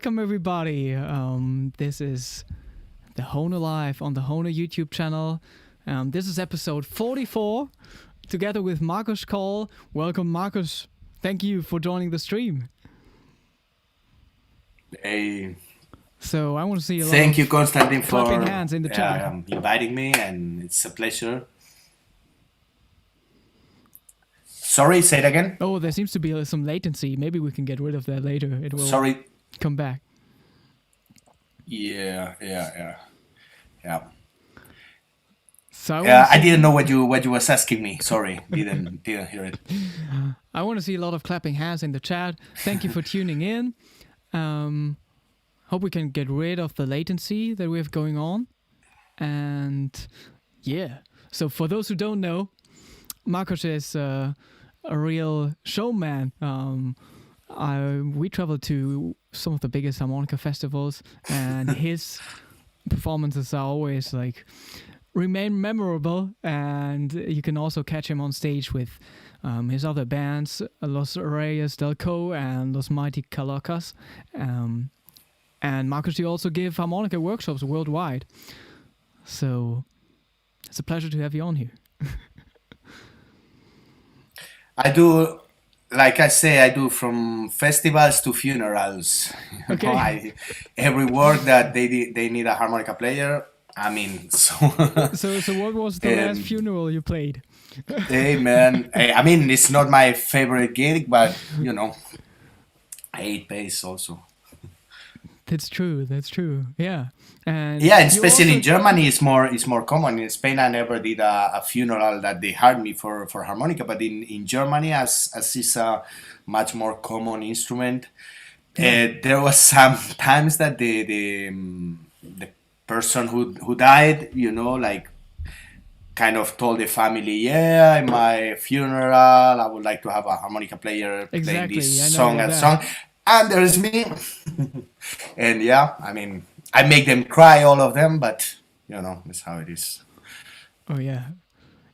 Welcome everybody. This is the Hohner Live on the Hohner YouTube channel. This is episode 44, together with Markus Coll. Welcome, Markus. Thank you for joining the stream. Hey. So I want to see a lot Thank you, Konstantin, for clapping hands in the chat. inviting me, and it's a pleasure. Sorry, say it again. Oh, there seems to be some latency. Maybe we can get rid of that later. It will come back. Yeah. So I didn't know what you was asking me. Sorry, didn't hear it. I want to see a lot of clapping hands in the chat. Thank you for tuning in. Hope we can get rid of the latency that we have going on. And yeah, so for those who don't know, Markus is a real showman. We traveled to some of the biggest harmonica festivals, and his performances are always remain memorable. And you can also catch him on stage with his other bands, Los Reyes del Co and Los Mighty Calocas. And Markus, you also give harmonica workshops worldwide. So it's a pleasure to have you on here. I do, like I say, I do from festivals to funerals. Okay. Every work that they need a harmonica player. I mean, so. So what was the last funeral you played? Hey man, I mean, it's not my favorite gig, but it pays also. That's true. Yeah. And especially in Germany, it's more common. In Spain, I never did a funeral that they hired me for harmonica, but in Germany, as it's a much more common instrument, there was some times that the person who died, kind of told the family, in my funeral, I would like to have a harmonica player playing this song and song. And there's me. And I mean, I make them cry, all of them, but that's how it is. Oh yeah.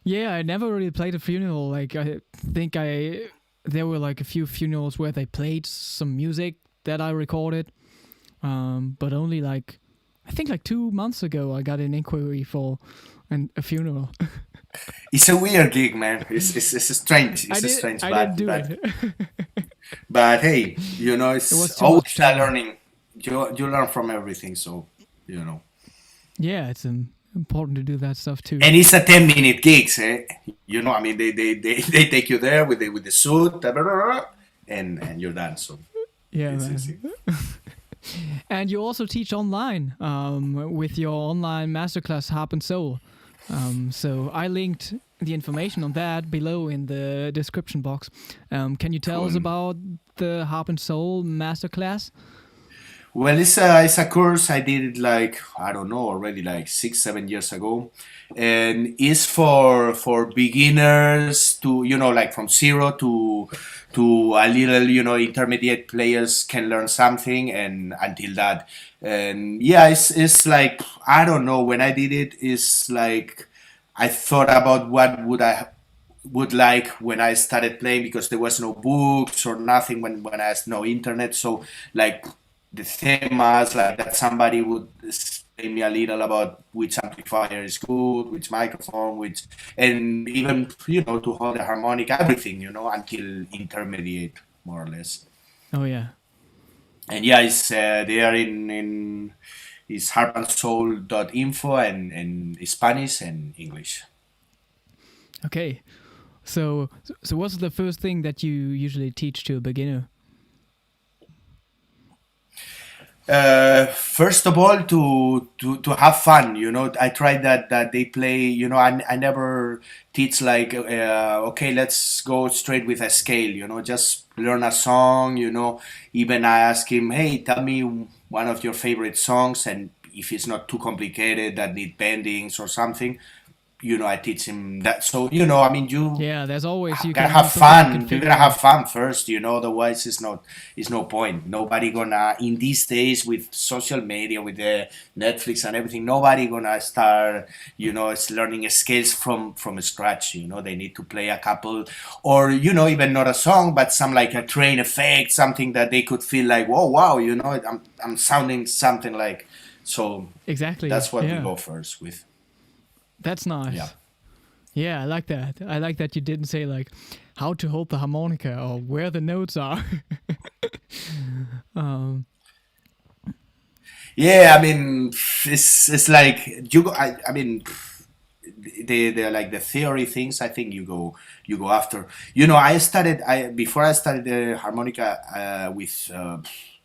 Yeah, I never really played a funeral. I think there were a few funerals where they played some music that I recorded. But only I think 2 months ago I got an inquiry for a funeral. It's a weird gig, man. It's strange. I didn't do it. But hey, it's always learning. You learn from everything, so Yeah, it's important to do that stuff too. And it's a 10-minute gigs, eh? I mean, they take you there with the suit, and you're done. So yeah, man. And you also teach online with your online masterclass Harp and Soul. So I linked the information on that below in the description box. Can you tell us about the Harp and Soul masterclass? Well, it's a course I did it I don't know, already 6-7 years ago, and it's for beginners to from zero to a little intermediate players can learn something, and until that, and it's I don't know, when I did it, it's I thought about what would like when I started playing, because there was no books or nothing when I had no internet, so the themas that somebody would explain me a little about which amplifier is good, which microphone, and even to hold the harmonica, everything until intermediate, more or less. Oh yeah. And it's they are in it's harpandsoul.info and in Spanish and English. Okay, so what's the first thing that you usually teach to a beginner? First of all, to have fun, I tried that they play, I never teach okay, let's go straight with a scale, just learn a song, even I ask him, hey, tell me one of your favorite songs, and if it's not too complicated that need bendings or something, I teach him that. So I mean, you Yeah, there's always you gotta can have something you can fun. You figure gotta have out. fun first, otherwise it's no point. Nobody gonna in these days with social media, with the Netflix and everything, nobody gonna start, it's learning skills from scratch. They need to play a couple, or even not a song, but some like a train effect, something that they could feel like, whoa, wow, I'm sounding something like. So Exactly. that's what we Yeah, go first with. that's Yeah. nice. Yeah, I like that. I like that you didn't say like how to hold the harmonica or where the notes are. um, Yeah, I mean, it's like you go. I mean, the like the theory things. I think you go after. I started. I before I started the harmonica with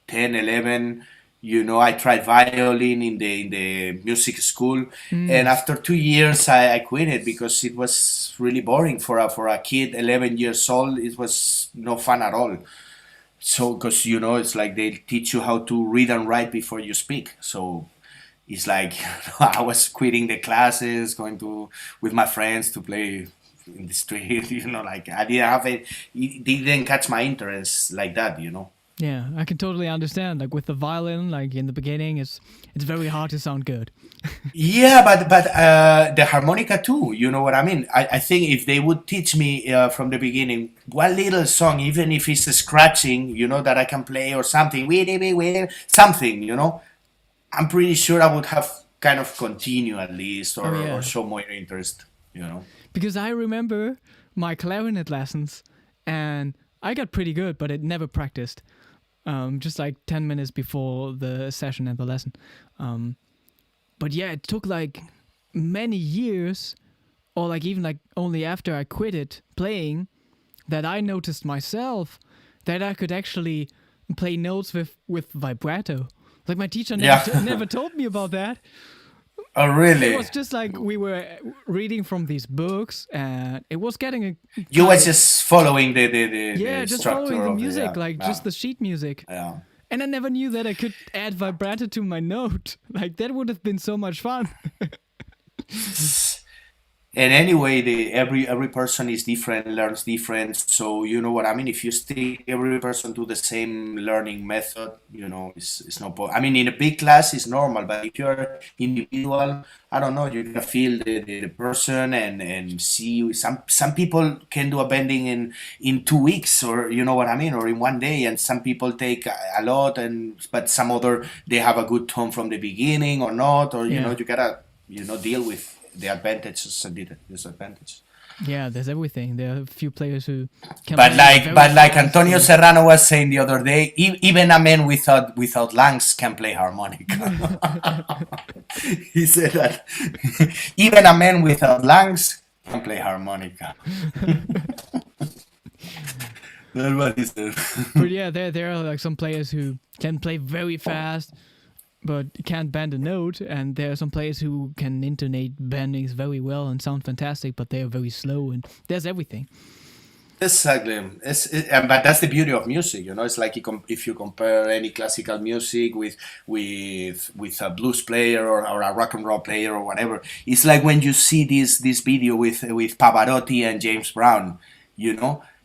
10, 11. I tried violin in the music school, and mm, after 2 years, I quit it because it was really boring for a kid 11 years old. It was no fun at all. So because it's like they teach you how to read and write before you speak. So it's like I was quitting the classes, going to with my friends to play in the street. Like I didn't have it didn't catch my interest like that. yeah, I can totally understand. Like with the violin, like in the beginning, it's very hard to sound good. Yeah, but the harmonica too. You know what I mean? I think if they would teach me from the beginning one little song, even if it's a scratching, that I can play or something, something, I'm pretty sure I would have kind of continue at least, Oh or yeah, show more interest. because I remember my clarinet lessons, and I got pretty good, but it never practiced. Just like 10 minutes before the session and the lesson. Um, but yeah, it took like many years, or like even like only after I quit it playing, that I noticed myself that I could actually play notes with vibrato. Like my teacher never Yeah. never told me about that. Oh, It really? was just like we were reading from these books, and it was getting a You kind was of just following the yeah, just following structure the of the music, yeah, like yeah, just the sheet music. yeah. And I never knew that I could add vibrato to my note. Like that would have been so much fun. And anyway, every person is different, learns different. So you know what I mean. If you stick every person to the same learning method, it's no point. I mean, in a big class, it's normal, but if you're individual, I don't know. You gotta feel the person and see. Some people can do a bending in 2 weeks, or you know what I mean, or in one day, and some people take a lot, but some other they have a good tone from the beginning or not, or Yeah. you gotta deal with the advantages and disadvantages. Yeah, there's everything. There are a few players who can But play like very but like fast Antonio and Serrano was saying the other day, even a man without lungs can play harmonica. He said that even a man without lungs can play harmonica. That's what he said. but yeah, there are like some players who can play very fast but can't bend a note, and there are some players who can intonate bendings very well and sound fantastic, but they are very slow, and there's everything. Exactly. But that's the beauty of music. It's like if you compare any classical music with a blues player or a rock and roll player or whatever. It's like when you see this video with Pavarotti and James Brown. They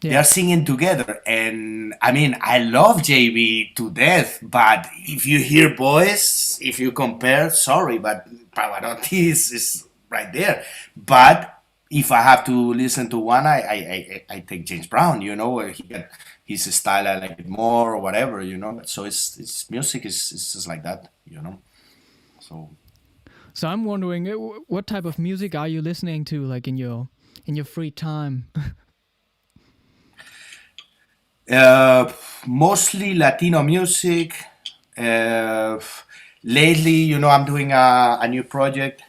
Yeah, are singing together, and I mean, I love JB to death. But if you hear boys, if you compare, sorry, but Pavarotti is right there. But if I have to listen to one, I take James Brown. He got his style, I like it more or whatever. So it's music is just like that. So so I'm wondering, what type of music are you listening to, like in your free time? uh, mostly Latino music. Uh, Lately, I'm doing a new project.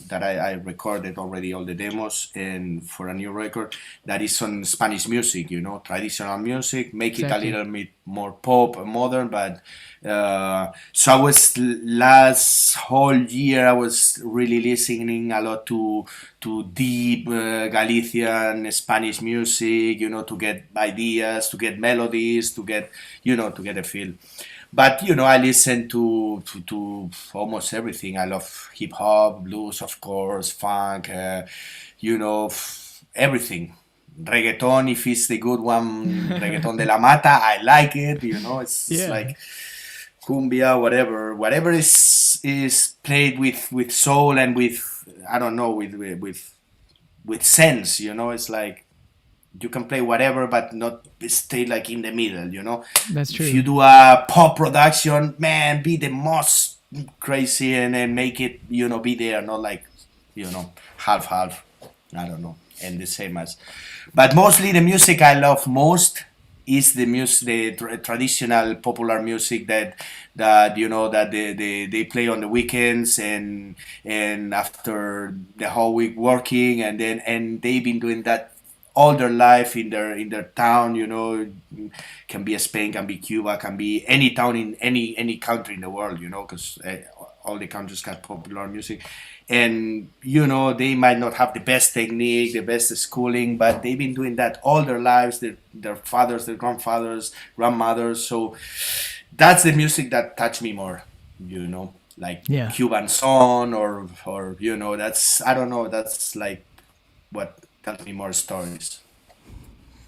That I recorded already all the demos, and for a new record that is on Spanish music. Traditional music, make it a Exactly. little bit more pop and modern. But so I was last whole year I was really listening a lot to deep Galician Spanish music. To get ideas, to get melodies, to get a feel. But I listen to almost everything. I love hip hop, blues, of course, funk, everything. Reggaeton, if it's the good one, reggaeton de la mata, I like it. It's Yeah, like cumbia, whatever is played with soul and with, I don't know, with sense. It's like you can play whatever, but not stay like in the middle. that's If you true. do a pop production, man, be the most crazy and then make it, be there, not like, half. I don't know, and the same as. But mostly the music I love most is the music, the traditional popular music that they play on the weekends and after the whole week working, and they've been doing that all their life in their town. Can be Spain, can be Cuba, can be any town in any country in the world. Because all the countries got popular music, and they might not have the best technique, the best schooling, but they've been doing that all their lives. Their fathers, their grandfathers, grandmothers. So that's the music that touched me more. Like Yeah, Cuban song, or that's, I don't know, that's like what tells me more stories.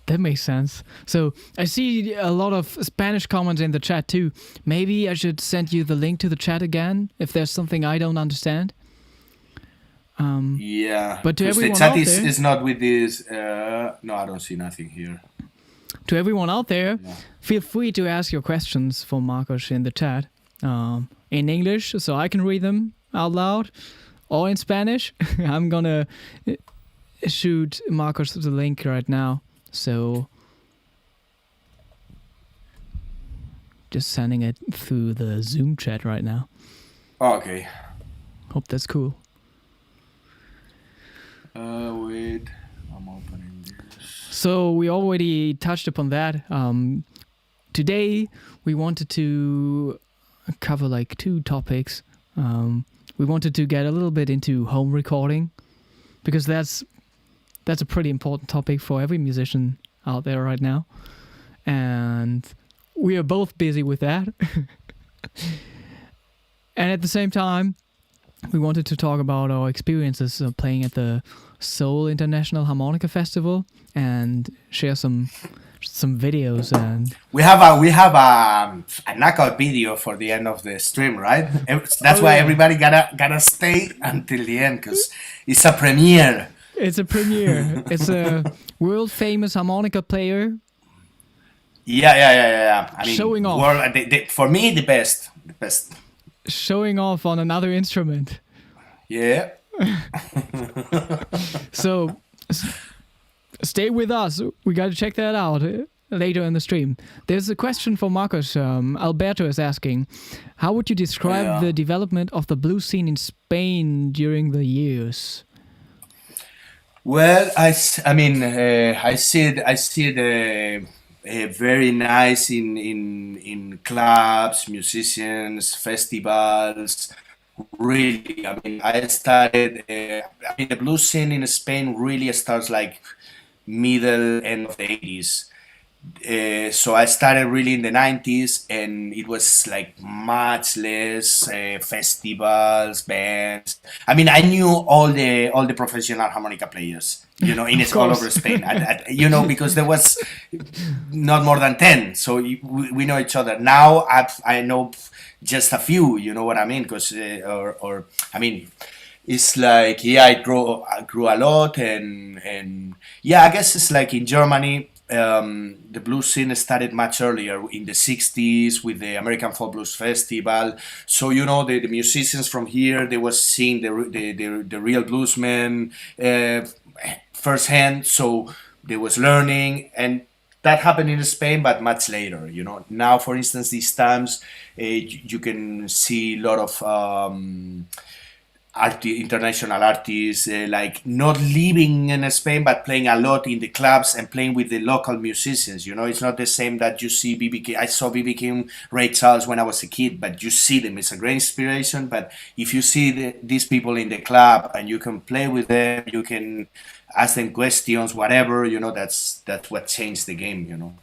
that makes sense. So I see a lot of Spanish comments in the chat too. Maybe I should send you the link to the chat again if there's something I don't understand. Yeah, But to because the everyone chat out is, there, is not with this. No, I don't see nothing here. to everyone out there, feel free to ask your questions for Marcos in the chat in English, so I can read them out loud, or in Spanish. I'm gonna shoot Marcos the link right now. So just sending it through the Zoom chat right now. Okay. Hope that's cool. Wait, I'm opening this. So we already touched upon that. Today we wanted to cover like two topics. We wanted to get a little bit into home recording because that's a pretty important topic for every musician out there right now, and we are both busy with that. And at the same time, we wanted to talk about our experiences of playing at the Seoul International Harmonica Festival and share some videos. And We have a knockout video for the end of the stream, right? That's oh why yeah, everybody gotta stay until the end, because it's a premiere. it's a premiere. It's a world famous harmonica player Yeah. I mean, showing off, for me, the best. showing off on another instrument. Yeah. So stay with us. We got to check that out later in the stream. There's a question for Marcos. Alberto is asking, how would you describe Yeah. the development of the blues scene in Spain during the years? Well, I see it very nice in clubs, musicians, festivals. Really, I mean, I started. The blues scene in Spain really starts like middle end of the 80s. So I started really in the 90s, and it was like much less festivals, bands. I mean, I knew all the professional harmonica players, in Of all course. over Spain. Because there was not more than 10, so we know each other. Now I know just a few. You know what I mean? Because or I mean, it's like, yeah, I grew a lot, and yeah, I guess it's like in Germany. The blues scene started much earlier in the 60s with the American Folk Blues Festival. So the musicians from here, they were seeing the real bluesmen firsthand. So they was learning, and that happened in Spain, but much later. Now, for instance, these times you can see a lot of international artists, like not living in Spain but playing a lot in the clubs and playing with the local musicians. It's not the same that you see BB King. I saw BB King, Ray Charles when I was a kid, but you see them. It's a great inspiration. But if you see these people in the club and you can play with them, you can ask them questions, whatever. That's what changed the game.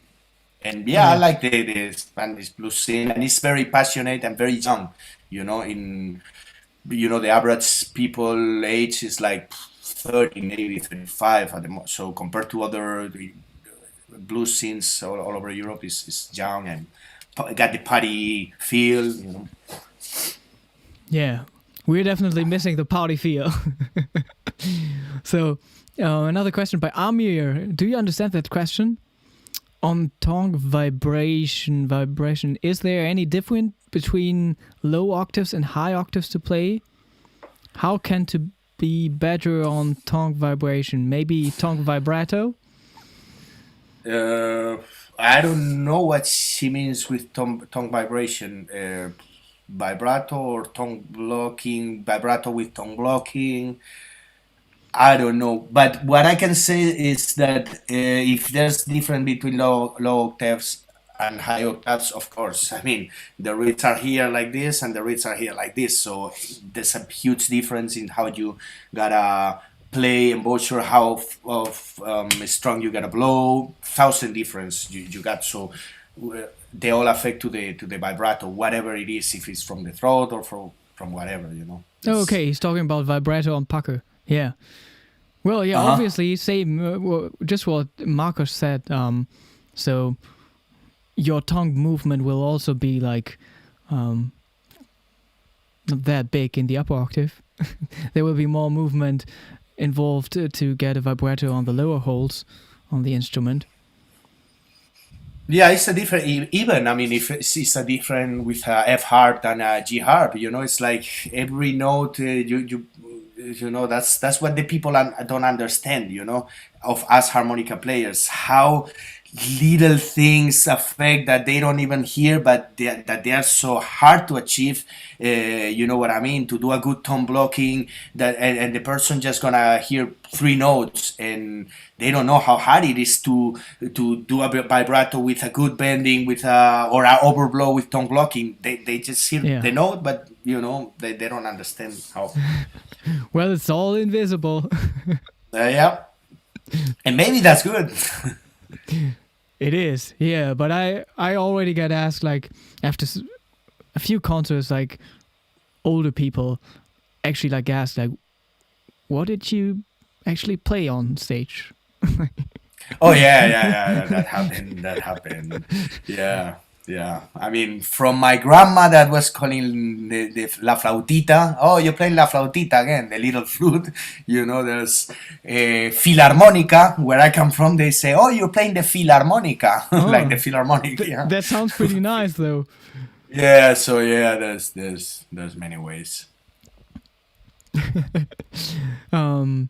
And Oh yeah, I yeah. like the Spanish blues scene, and it's very passionate and very young. In the average people age is like 30, maybe 35 at the most. So compared to other blues scenes all over Europe, is young and got the party feel. Yeah. We're definitely missing the party feel. So, another question by Amir. Do you understand that question? On tongue vibration, is there any difference between low octaves and high octaves to play? How can to be better on tongue vibration? Maybe tongue vibrato? Uh, I don't know what she means with tongue vibration. Vibrato or tongue blocking, vibrato with tongue blocking. I don't know, but what I can say is that if there's difference between low octaves and high octaves, of course. I mean, the reeds are here like this, and the reeds are here like this. So there's a huge difference in how you gotta play embouchure, how strong you gotta blow. Thousand difference you got. So they all affect to the vibrato, whatever it is, if it's from the throat or from whatever. Oh, It's okay, he's talking about vibrato on pucker. Yeah. Well, yeah, uh huh. obviously, same. Just what Marcos said. So your tongue movement will also be like um, not that big in the upper octave. There will be more movement involved to get a vibrato on the lower holes on the instrument. Yeah, it's a different. Even I mean, if it's a different with a F harp than a G harp, it's like every note that's what the people don't understand. Of us harmonica players, how little things affect that they don't even hear, but that they are so hard to achieve. You know what I mean? To do a good tone blocking, and the person just gonna hear three notes, and they don't know how hard it is to do a vibrato with a good bending with or a overblow with tone blocking. They just hear Yeah. the note, but they don't understand how. Well, it's all invisible. Yeah, and maybe that's good. It is, yeah. But I already got asked like after a few concerts, like older people actually like asked like, "What did you actually play on stage?" Oh yeah. That happened. That happened. Yeah, yeah. I mean, from my grandma that was calling the la flautita. Oh, you're playing la flautita again, the little flute. There's Philharmonica. Where I come from, they say, "Oh, you're playing the Philharmonica," like the Oh, Philharmonic. Yeah. that sounds pretty nice though. Yeah. So yeah, there's many ways. Um,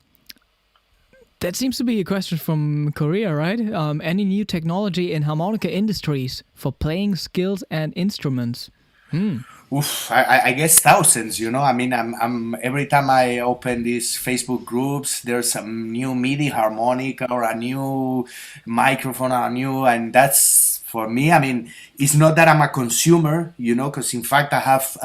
that seems to be a question from Korea, right? Any new technology in harmonica industries for playing skills and instruments? Hmm. Oof, I guess thousands, I mean, I'm every time I open these Facebook groups, there's some new MIDI harmonica or a new microphone or a new, and that's for me. I mean, it's not that I'm a consumer, because in fact I have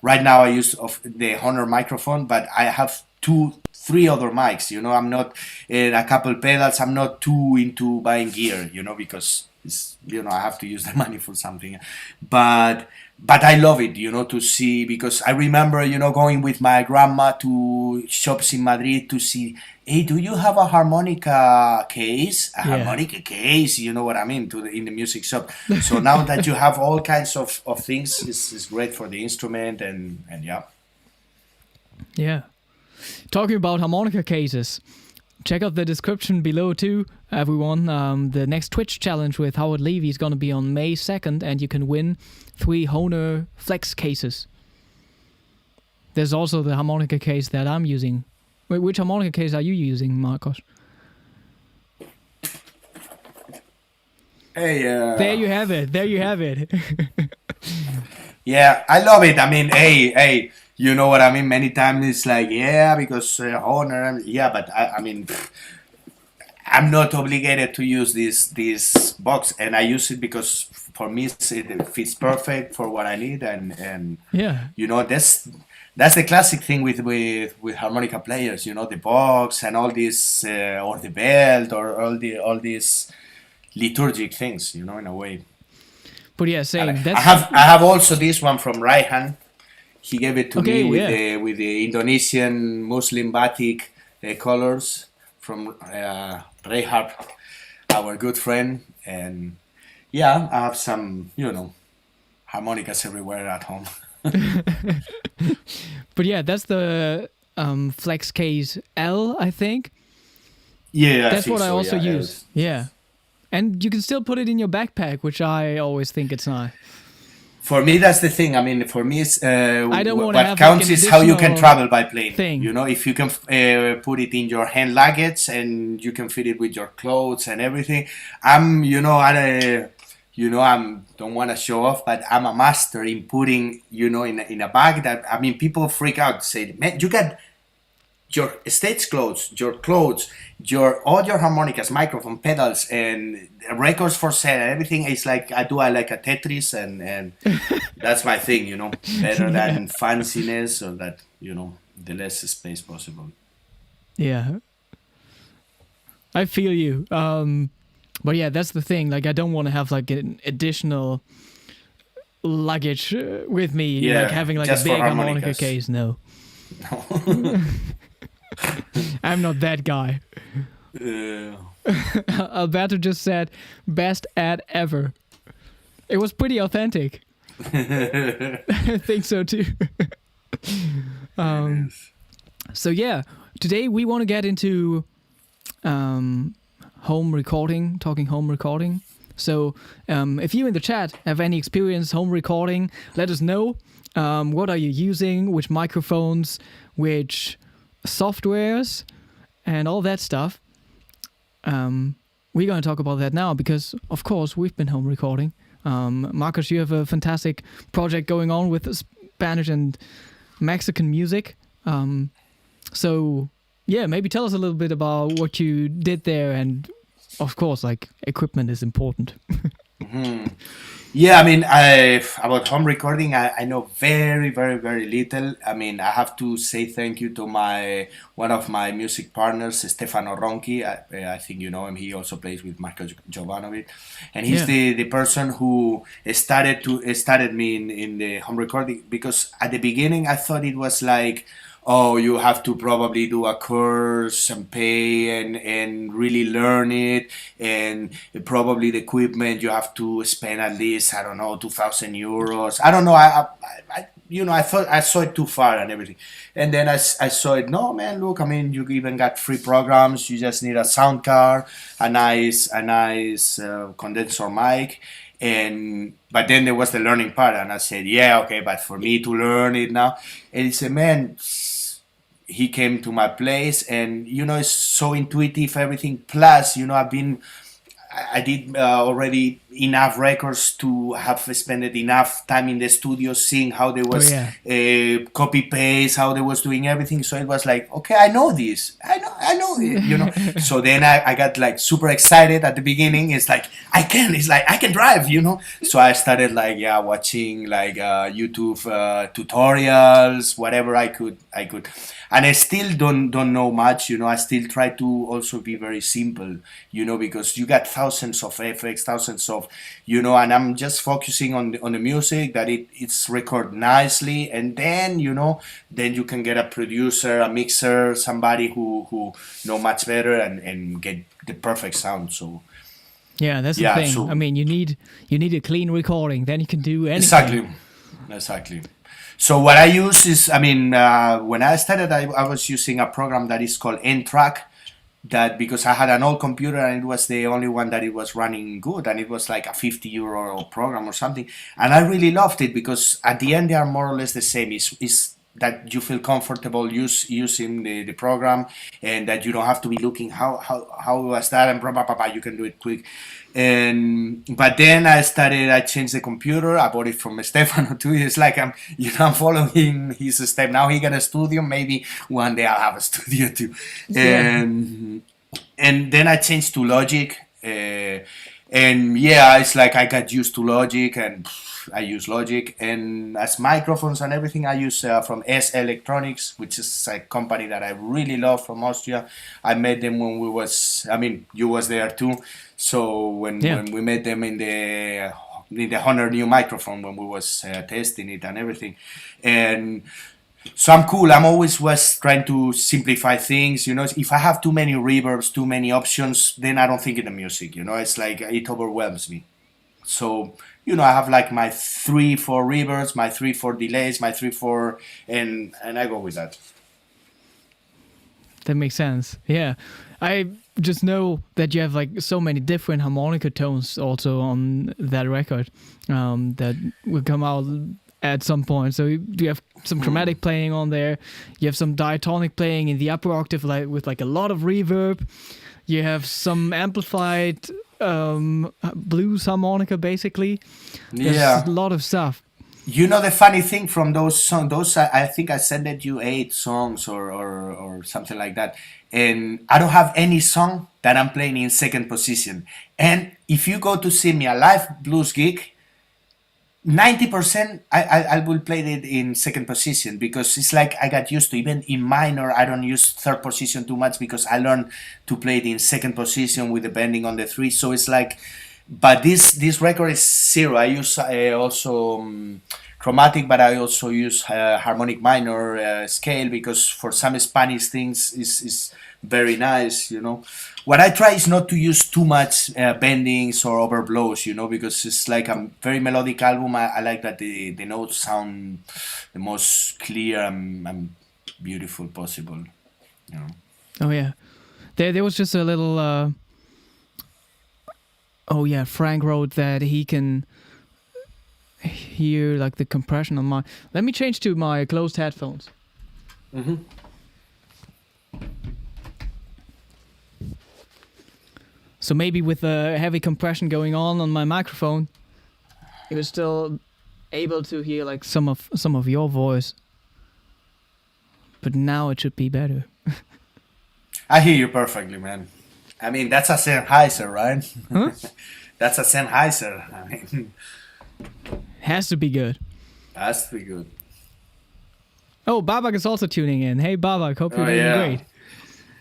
right now I use of the Hohner microphone, but I have two, three other mics. I'm not a couple pedals. I'm not too into buying gear, because I have to use the money for something, but I love it, to see, because I remember, going with my grandma to shops in Madrid to see, hey, do you have a harmonica case? A Yeah. harmonica case, you know what I mean, in the music shop. So now that you have all kinds of things, is great for the instrument, and yeah. Yeah. Talking about harmonica cases, check out the description below too, everyone. The next Twitch challenge with Howard Levy is going to be on May 2nd, and you can win 3 Hohner Flex cases. There's also the harmonica case that I'm using. Wait, which harmonica case are you using, Marcos? Hey, There you have it. There you have it. yeah, I love it. I mean, hey, you know what I mean? Many times it's like, yeah, because honor, yeah, but I mean, I'm not obligated to use this box, and I use it because for me it fits perfect for what I need, and Yeah. that's the classic thing with harmonica players, the box and all this, or the belt, or all these liturgic things, in a way. But yeah, same. I have also this one from Raihan. He gave it to me with yeah. the Indonesian Muslim batik colors from Rehab, our good friend. And yeah, I have some, harmonicas everywhere at home. But yeah, that's the Flex Case L, I think. Yeah, that's what I also yeah, use. Yeah. And you can still put it in your backpack, which I always think it's nice. For me, that's the thing. I mean, for me, it's, I don't want what counts is how you can travel by plane. Thing. If you can put it in your hand luggage and you can fit it with your clothes and everything. I don't want to show off, but I'm a master in putting, in a bag that, I mean, people freak out, say, man, you got your stage clothes, all your harmonicas, microphone, pedals, and records for sale, and everything is like I like a Tetris, and that's my thing, better than fanciness or that, the less space possible. Yeah, I feel you. But yeah, that's the thing. Like, I don't want to have like an additional luggage with me, like having like a big harmonica case. No. I'm not that guy. Alberto just said, best ad ever. It was pretty authentic. I think so too. So yeah, today we want to get into home recording, talking home recording. So if you in the chat have any experience home recording, let us know. What are you using? Which microphones? Which softwares? And all that stuff. We're going to talk about that now because, of course, we've been home recording. Marcus, you have a fantastic project going on with Spanish and Mexican music. So, yeah, maybe tell us a little bit about what you did there. And, of course, like, equipment is important. Mm-hmm. Yeah, I mean, about home recording, I know very, very, very little. I mean, I have to say thank you to one of my music partners, Stefano Ronchi. I think you know him. He also plays with Marco Jovanovic, and he's the person who started me in the home recording, because at the beginning I thought it was like, oh, you have to probably do a course and pay and really learn it, and probably the equipment you have to spend at least, I don't know, 2,000 euros. I don't know. I thought I saw it too far and everything, and then I saw it. No, man, look. I mean, you even got free programs. You just need a sound card, a nice condenser mic. But then there was the learning part, and I said, yeah, okay, but for me to learn it now, and he said, man, he came to my place, and it's so intuitive, everything. Plus, I did already enough records to have spent enough time in the studio seeing how they was copy paste, how they was doing everything. So it was like, okay, I know this, I know it, So then I got like super excited at the beginning. It's like I can drive, So I started watching like YouTube tutorials, whatever I could. And I still don't know much, I still try to also be very simple, because you got thousands of effects, thousands of, and I'm just focusing on the music, that it's recorded nicely, and then, then you can get a producer, a mixer, somebody who know much better and get the perfect sound. So yeah, that's the thing. So, I mean, you need a clean recording, then you can do anything. Exactly. So what I use is, I mean, when I started, I was using a program that is called N-Track, that because I had an old computer and it was the only one that it was running good, and it was like a 50 euro program or something. And I really loved it because at the end they are more or less the same. Is that you feel comfortable using the program, and that you don't have to be looking how was that and blah, blah, blah, blah. You can do it quick. But then I changed the computer. I bought it from Stefano too. It's like I'm following his step. Now he got a studio. Maybe one day I'll have a studio too. And then I changed to Logic. And yeah, it's like I got used to Logic, and I use Logic. And as microphones and everything, I use from CEST Electronics, which is a company that I really love from Austria. I met them when we was, I mean, you was there too. So when we met them in the Hohner new microphone, when we was testing it and everything. And so I'm cool. I'm always was trying to simplify things. If I have too many reverbs, too many options, then I don't think in the music. It's like it overwhelms me. So I have like my 3-4 reverbs, my 3-4 delays, my 3-4, and I go with that. That makes sense. Yeah, I just know that you have like so many different harmonica tones also on that record that will come out at some point. So you have some chromatic playing on there. You have some diatonic playing in the upper octave, like with like a lot of reverb. You have some amplified blues harmonica, basically. There's a lot of stuff. The funny thing from those songs, I think I sent you 8 songs or something like that, and I don't have any song that I'm playing in second position. And if you go to see me a live blues gig, 90% I will play it in second position, because it's like I got used to. Even in minor, I don't use third position too much, because I learned to play it in second position with the bending on the 3. So it's like, but this record is 0. I use also chromatic, but I also use harmonic minor scale, because for some Spanish things is very nice. What I try is not to use too much bendings or overblows, because it's like a very melodic album. I like that the notes sound the most clear and beautiful possible. Oh yeah, there was just a little. Oh yeah, Frank wrote that he can hear like the compression on my. Let me change to my closed headphones. Mm-hmm. So maybe with the heavy compression going on my microphone, you're still able to hear like some of your voice. But now it should be better. I hear you perfectly, man. I mean, that's a Sennheiser, right? Huh? That's a Sennheiser. I mean, has to be good. Has to be good. Oh, Babak is also tuning in. Hey, Babak, hope you're doing great.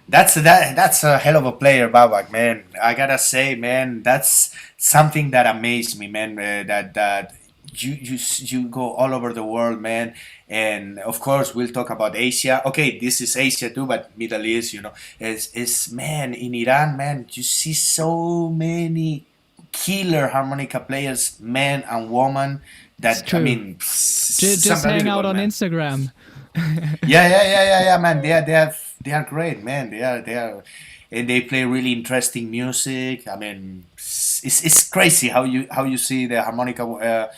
That's a hell of a player, Babak, man. I gotta say, man, that's something that amazed me, man. That you go all over the world, man. And of course, we'll talk about Asia. Okay, this is Asia too, but Middle East, is man, in Iran, man, you see so many killer harmonica players, men and women. That I mean, just hang out on Instagram. yeah, man. They are great, man. They are, and they play really interesting music. I mean, it's crazy how you see the harmonica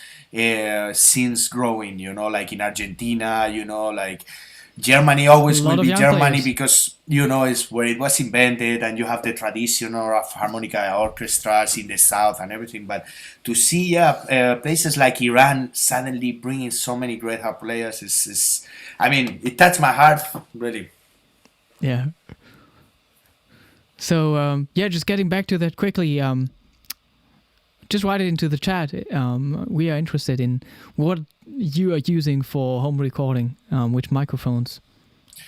scenes growing. Like in Argentina, like Germany always will be Germany, because is where it was invented, and you have the tradition of harmonica orchestras in the south and everything. But to see places like Iran suddenly bringing so many great harp players is I mean, it touched my heart, really. Yeah. So just getting back to that quickly. Just write it into the chat. We are interested in what you are using for home recording. Which microphones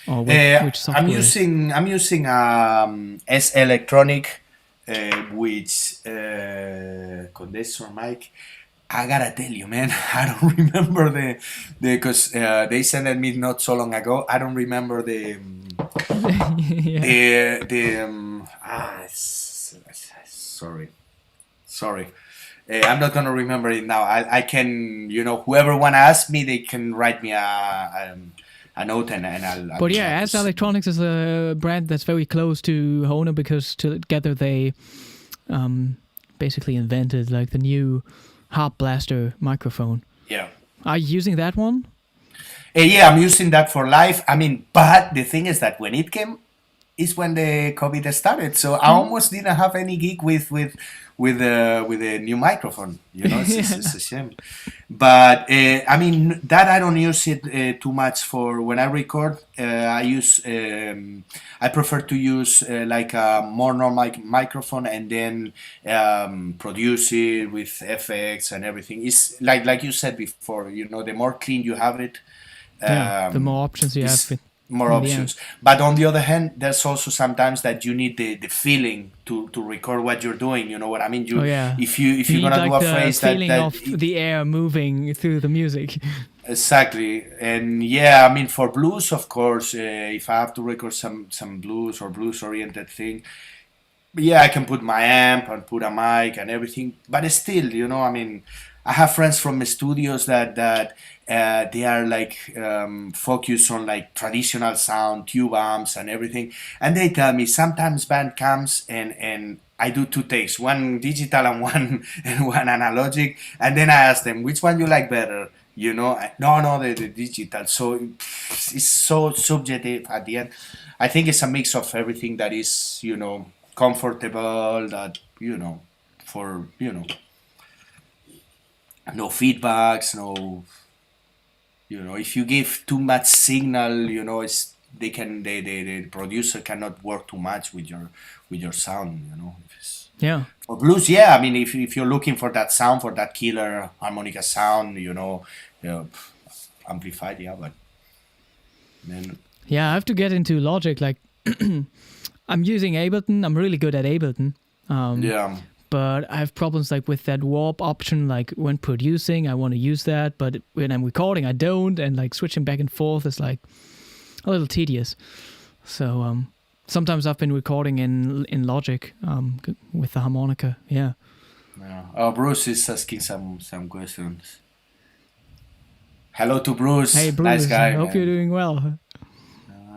or which software? I'm using CEST Electronic, which condenser mic. I gotta tell you, man, I don't remember because they sent it me not so long ago. I don't remember sorry. I'm not gonna remember it now. I can, whoever wanna ask me, they can write me a note and I'll. But yeah, CEST Electronics is a brand that's very close to Hohner, because together they basically invented like the new Harp Blaster microphone. Yeah. Are you using that one? Yeah, I'm using that for live. I mean, but the thing is that when it came, is when the COVID started. So I almost didn't have any gig with a new microphone. You know, it's a shame. But I mean that I don't use it too much for when I record. I prefer to use like a more normal microphone and then produce it with effects and everything. It's like you said before. You know, the more clean you have it, Yeah, the more options you have is more in the end. options. But on the other hand, there's also sometimes that you need the feeling to record what you're doing. You know what I mean? You Oh yeah. if You you're need gonna do like a the phrase feeling that of the air moving through the music. exactly. And yeah, I mean for blues, of course, if I have to record some blues or blues oriented thing, yeah, I can put my amp and put a mic and everything, but still, you know, I mean, I have friends from the studios that they are like focused on like traditional sound, tube amps and everything, and they tell me sometimes band comes and I do two takes, one digital and one and one analogic, and then I ask them which one you like better. You know, no, the digital. So it's so subjective at the end. I think it's a mix of everything that is, you know, comfortable, that you know, for you know, no feedbacks, no, you know, if you give too much signal, you know, it's they can the producer cannot work too much with your sound, you know. If it's, Yeah. for blues, yeah, I mean, if you're looking for that sound, for that killer harmonica sound, you know, amplified, yeah, but then Yeah, I have to get into Logic. Like, I'm using Ableton. I'm really good at Ableton. yeah. But I have problems like with that warp option. Like when producing, I want to use that, but when I'm recording, I don't. And like switching back and forth is like a little tedious. So sometimes I've been recording in Logic with the harmonica. Yeah. Yeah. Oh, Bruce is asking some questions. Hello to Bruce. Hey Nice Bruce, I guy, hope you're man. doing well.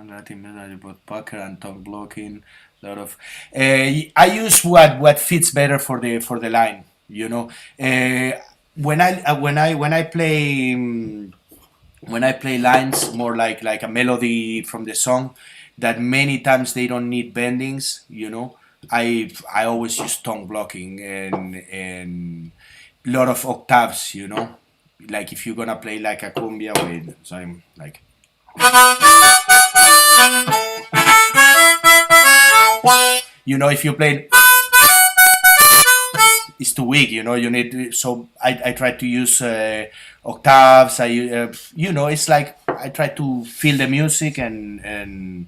Latin melody, both Packer and tongue blocking. Lot of. I use what fits better for the line. You know, when I play. When I play lines more like a melody from the song, that many times they don't need bendings, you know. I always use tongue blocking and lot of octaves, you know. Like if you're gonna play like a cumbia with, so I'm like, you know, if you play, it's too weak, you know. You need, so I try to use octaves. You know, it's like I try to feel the music and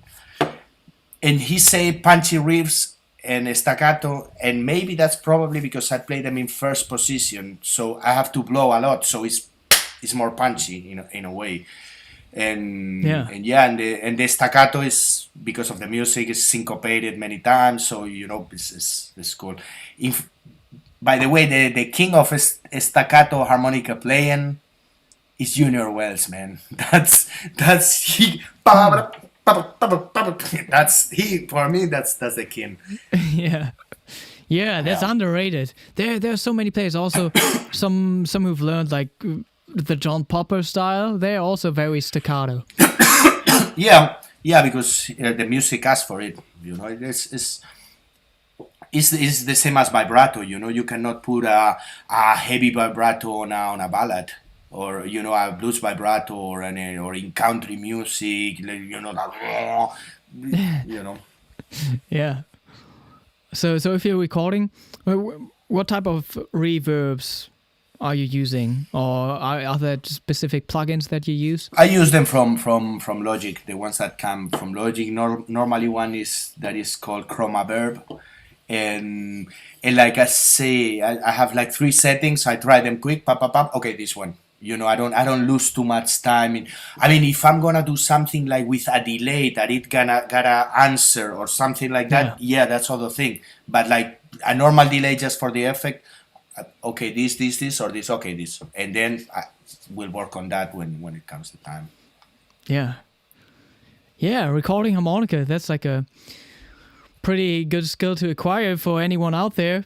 he say punchy riffs and staccato, and maybe that's probably because I play them in first position, so I have to blow a lot, so it's more punchy in a way. Yeah. And yeah, and the staccato is because of the music is syncopated many times, so you know it's cool. If by the way, the king of staccato harmonica playing is Junior Wells, man. That's he. That's he for me. That's the king. Yeah. Yeah, that's Yeah. underrated. There are so many players. Also, some who've learned like the John Popper style. They're also very staccato. Yeah, because the music asks for it. You know, it's the same as vibrato. You know, you cannot put a heavy vibrato on a ballad, or you know, a blues vibrato, or in country music. Like, you know that. You know. Yeah. So if you're recording, what type of reverbs are you using, or are there specific plugins that you use? I use them from Logic. The ones that come from Logic. Normally, one that is called Chroma Verb, and like I say, I have like three settings. I try them quick. Pop, pop, pop. Okay, this one. You know, I don't lose too much time. I mean, if I'm gonna do something like with a delay that it gotta answer or something like that, yeah, that's other thing. But like a normal delay just for the effect. Okay, this, or this. Okay, this, and then we'll work on that when it comes to time. Yeah. Yeah, recording harmonica. That's like a pretty good skill to acquire for anyone out there.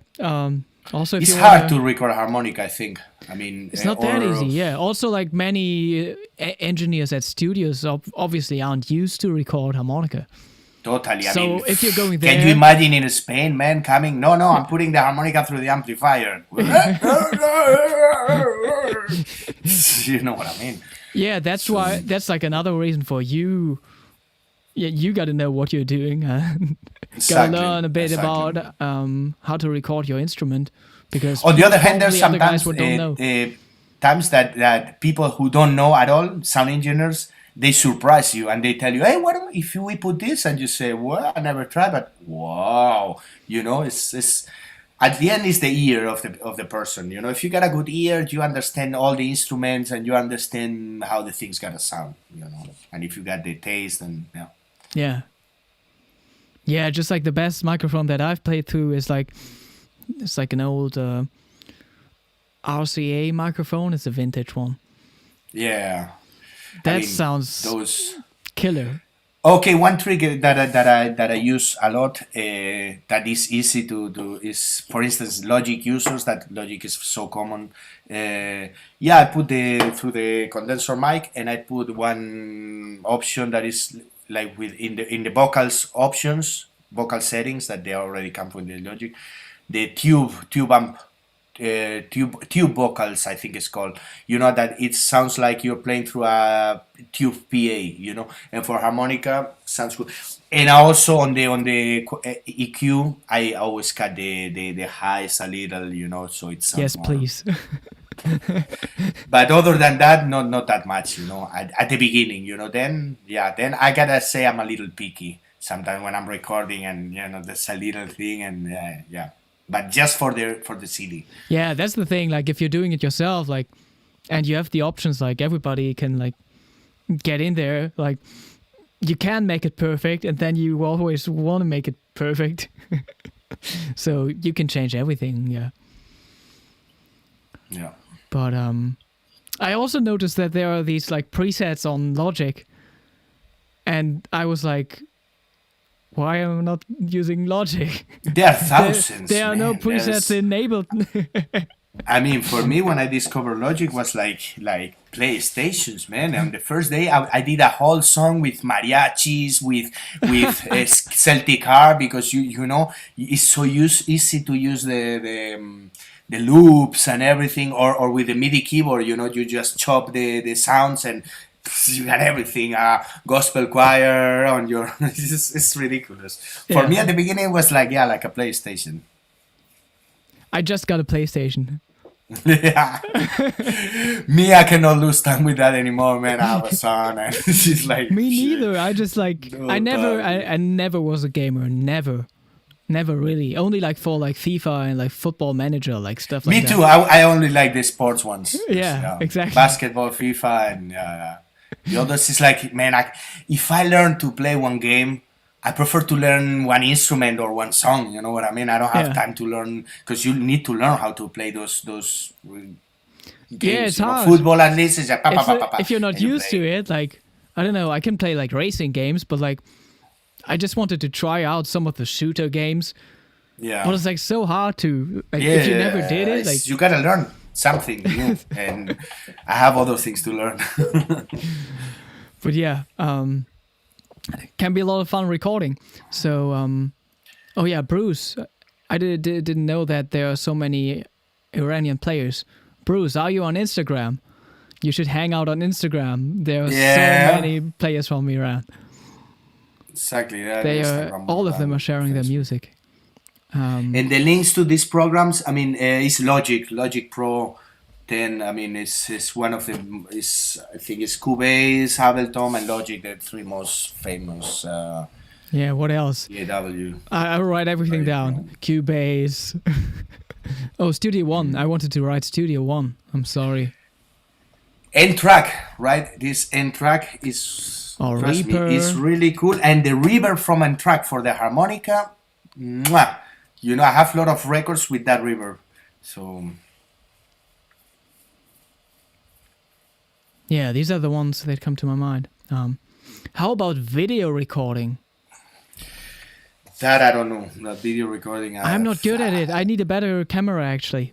Also, if It's you hard wanna, to record harmonica, I think. I mean, it's not that easy. Yeah. Also, like many engineers at studios obviously aren't used to record harmonica. Totally. I So mean, if you're going can you there, imagine in Spain, man, coming? No, I'm putting the harmonica through the amplifier. You know what I mean? yeah, that's why. That's like another reason for you. Yeah, you got to know what you're doing. Got to Exactly. learn a bit Exactly. about how to record your instrument, because On the other hand, there's probably other guys sometimes don't know. times that people who don't know at all, sound engineers, they surprise you and they tell you, "Hey, what if we put this?" And you say, "Well, I never tried, but wow, you know, it's at the end is the ear of the person. You know, if you got a good ear, you understand all the instruments and you understand how the things gotta sound. You know, and if you got the taste, and yeah, Yeah. Yeah, just like the best microphone that I've played through is like, it's like an old RCA microphone. It's a vintage one. yeah. That I mean, sounds those. killer. Okay, one trick that I use a lot that is easy to do is, for instance, Logic users. That Logic is so common. Yeah, I put the through the condenser mic, and I put one option that is like with in the vocals options, vocal settings that they already come with the Logic. The tube amp, tube vocals, I think it's called. You know that it sounds like you're playing through a tube PA. You know, and for harmonica sounds good. And also on the EQ, I always cut the highs a little. You know, so it sounds Yes, more. please. But other than that, not that much. You know, at the beginning. You know, then I gotta say I'm a little picky sometimes when I'm recording, and you know, there's a little thing, and yeah. But just for the CD. Yeah, that's the thing. Like if you're doing it yourself, like, and you have the options, like everybody can like get in there. Like you can make it perfect, and then you always want to make it perfect. So you can change everything. Yeah. Yeah. But I also noticed that there are these like presets on Logic, and I was like, why am I not using Logic? There are thousands. There are no man. presets enabled. I mean, for me, when I discovered Logic, was like PlayStations, man. On the first day, I did a whole song with mariachis, with Celtic harp, because you know it's so easy to use the loops and everything, or with the MIDI keyboard. You know, you just chop the sounds and you got everything. Gospel choir on your. It's ridiculous. For Yeah. me, at the beginning, it was like a PlayStation. I just got a PlayStation. Yeah. Me, I cannot lose time with that anymore, man. I have a son, and she's like, Me shit. neither. I just like No I never time. I never was a gamer. Never really. Only like for like FIFA and like Football Manager, like stuff like Me that. too. I only like the sports ones. Yeah, exactly. Basketball, FIFA, and the others is like, man, if I learn to play one game, I prefer to learn one instrument or one song. You know what I mean? I don't have Yeah. time to learn, because you need to learn how to play those games. Yeah, it's you know, hard. football at least is like, If you're not and you used play. to it, like I don't know, I can play like racing games, but like I just wanted to try out some of the shooter games. Yeah. But it's like so hard to like if you never did it, like you gotta learn something new, and I have other things to learn. but yeah, can be a lot of fun recording. So oh yeah, Bruce, I didn't know that there are so many Iranian players. Bruce, are you on Instagram? You should hang out on Instagram. There are Yeah. so many players from Iran. Exactly. Yeah, They Instagram, are all of them are sharing their Facebook. music. And the links to these programs, I mean, is Logic Pro 10. I mean, it's one of them. I think it's Cubase, Ableton, and Logic, the three most famous Yeah, what else? DAW. I'll write everything down. Cubase. Oh, Studio One. I wanted to write Studio One. I'm sorry. N-Track, right? This N-Track is, Or trust Reaper. me, is really cool. And the reverb from N-Track for the harmonica, mwah. You know, I have a lot of records with that reverb. So, Yeah, these are the ones that come to my mind. How about video recording? that I don't know. That video recording. I'm not good at it. I need a better camera, actually.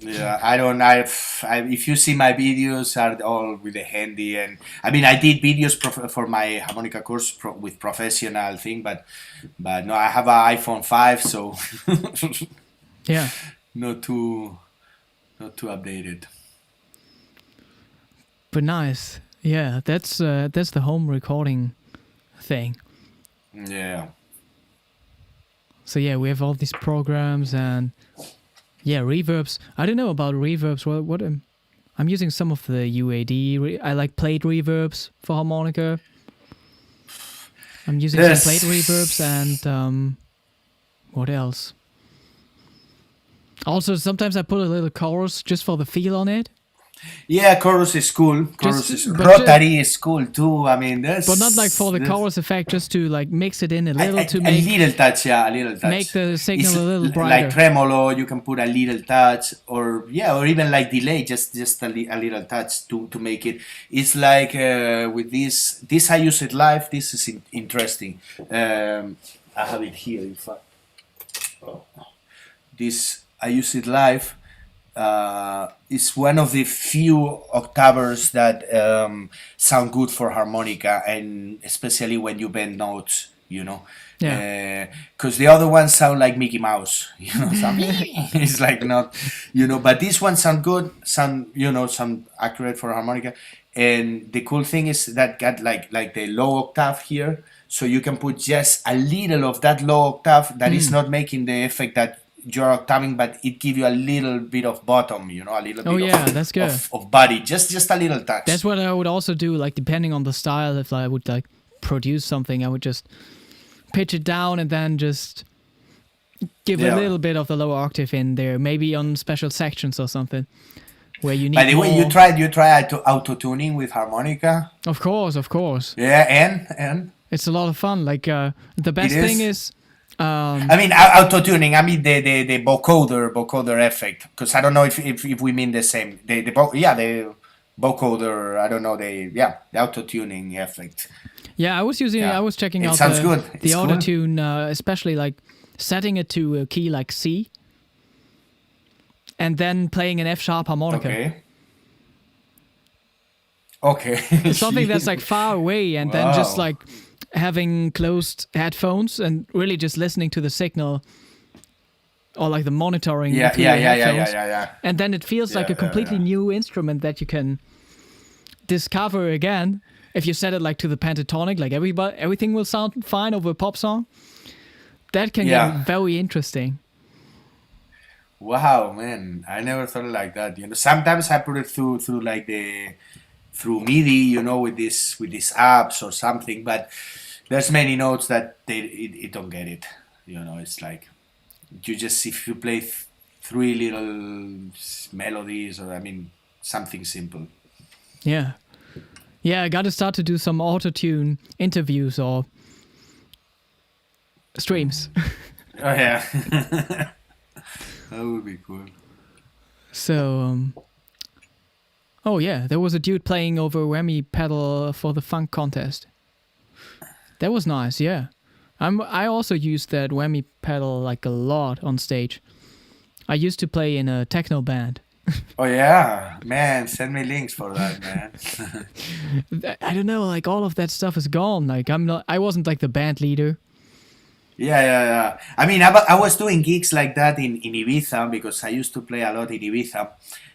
Yeah, I don't. If you see my videos, are all with the handy, and I mean, I did videos for my harmonica course with professional thing, but no, I have an iPhone 5, so Yeah. not too not too updated. But nice. Yeah, that's the home recording thing. Yeah. So yeah, we have all these programs and yeah, reverbs. I don't know about reverbs. What I'm using some of the UAD. I like plate reverbs for harmonica. I'm using some plate reverbs and what else? Also, sometimes I put a little chorus just for the feel on it. Yeah, chorus is cool. Rotary is cool too. I mean, but not like for the chorus effect, just to like mix it in a little to a make little touch. Yeah, a little touch. Make the signal it's a little brighter. Like tremolo, you can put a little touch, or even like delay, just a little touch to make it. It's like with this I use it live. This is interesting. I have it here. In fact, this I use it live. It's one of the few octavers that sound good for harmonica, and especially when you bend notes, you know. Yeah. Because the other ones sound like Mickey Mouse, you know. It's like not, you know. But this one sound good, sound accurate for harmonica. And the cool thing is that got like the low octave here, so you can put just a little of that low octave that is not making the effect that you're octaving, but it give you a little bit of bottom, you know, a little bit that's good. Of body, just a little touch. That's what I would also do, like depending on the style. If I would like produce something, I would just pitch it down and then just give a little bit of the lower octave in there, maybe on special sections or something where you need. By the way, you tried auto tuning with harmonica? Of course. Yeah, and it's a lot of fun. Like the best thing is. I mean, auto-tuning. I mean the vocoder effect, because I don't know if we mean the same. The vocoder. I don't know the auto-tuning effect. Yeah, I was using. I was checking out the auto-tune, especially like setting it to a key like C, and then playing an F sharp harmonica. Okay. Something that's like far away, and then just like having closed headphones and really just listening to the signal, or like the monitoring. Yeah. And then it feels like a completely new instrument that you can discover again. If you set it like to the pentatonic, like everything will sound fine over a pop song. That can get very interesting. Wow, man! I never thought it like that. You know, sometimes I put it through like through MIDI, you know, with these apps or something, but there's many notes that it don't get it. You know, it's like you just, if you play three little melodies, or I mean something simple. Yeah, I got to start to do some auto-tune interviews or streams. Oh yeah, that would be cool. So. Oh yeah, there was a dude playing over a whammy pedal for the funk contest. That was nice, yeah. I also used that whammy pedal like a lot on stage. I used to play in a techno band. Oh yeah, man, send me links for that, man. I don't know, like all of that stuff is gone. Like I wasn't like the band leader. Yeah. I mean, I was doing gigs like that in Ibiza, because I used to play a lot in Ibiza.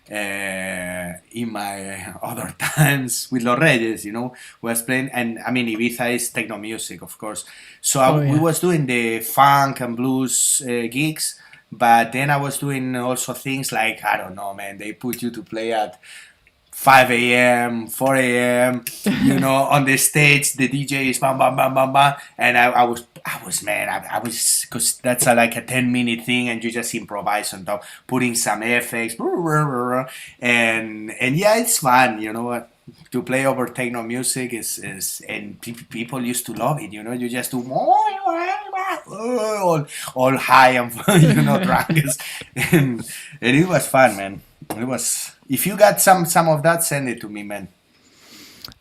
In my other times with Los Reyes, you know, was playing, and I mean Ibiza is techno music, of course. So we was doing the funk and blues gigs, but then I was doing also things like, I don't know, man, they put you to play at 5 a.m., 4 a.m., you know, on the stage, the DJ is bam, bam, bam, bam, bam. And I was, because that's like a 10-minute thing, and you just improvise on top, putting some effects, and yeah, it's fun, you know, to play over techno music is and people used to love it, you know, you just do all high and, you know, drunk, and it was fun, man. It was. If you got some of that, send it to me, man.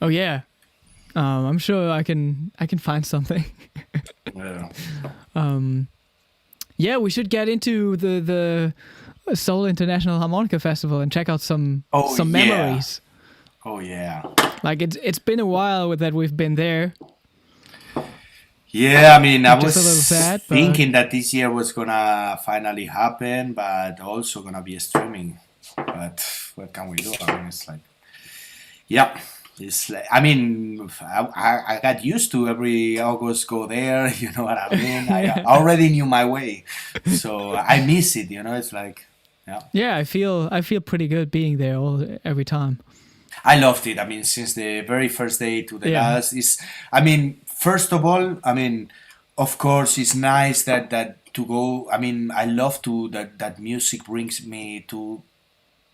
Oh yeah, I'm sure I can find something. Yeah. Yeah, we should get into the Seoul International Harmonica Festival and check out some Oh yeah. memories. Oh yeah. Like it's been a while that we've been there. Yeah, I mean, I Just was a little sad, but thinking that this year was gonna finally happen, but also gonna be streaming. But what can we do? I mean, it's like, yeah, it's like, I mean, I got used to every August go there. You know what I mean? I already knew my way, so I miss it. You know, it's like, yeah. yeah, I feel pretty good being there every time. I loved it. I mean, since the very first day to the Yeah, last, is. I mean, first of all, I mean, of course, it's nice that to go. I mean, I love to that music brings me to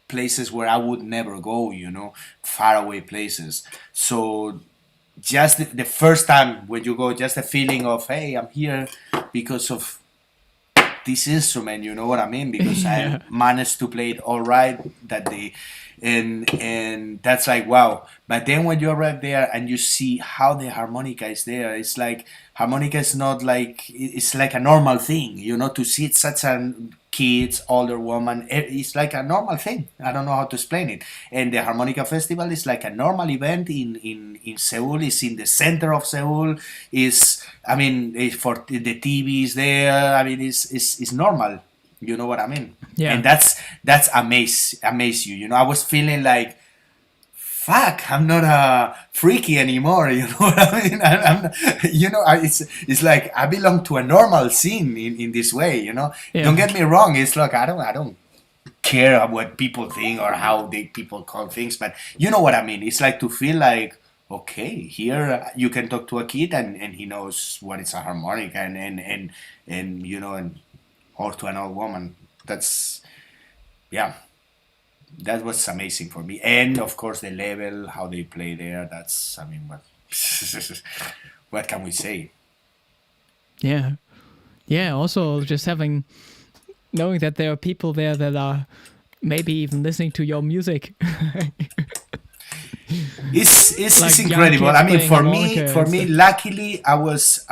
places where I would never go. You know, far away places. So just the first time when you go, just the feeling of, hey, I'm here because of this instrument, you know what I mean? Because I yeah, managed to play it all right that day, and that's like wow. But then when you arrive there and you see how the harmonica is there, it's like harmonica is not like it's like a normal thing, you know, to see such a kids, older woman, it's like a normal thing. I don't know how to explain it. And the harmonica festival is like a normal event in Seoul. It's in the center of Seoul. Is I mean, for the TV is there. I mean, it's normal. You know what I mean? yeah. And that's amaze you. You know, I was feeling like, fuck, I'm not a freaky anymore. You know what I mean? You know, it's like I belong to a normal scene in this way. You know, don't Yeah, get me wrong. It's like I don't care what people think or how people call things, but you know what I mean. It's like to feel like, okay, here you can talk to a kid and he knows what is a harmonica and you know and or to an old woman. That's yeah, that was amazing for me. And of course the level, how they play there. That's I mean, what what can we say? yeah, yeah. Also, just knowing that there are people there that are maybe even listening to your music, It's like young incredible. kids I mean, playing harmonica for and me, stuff. luckily, I was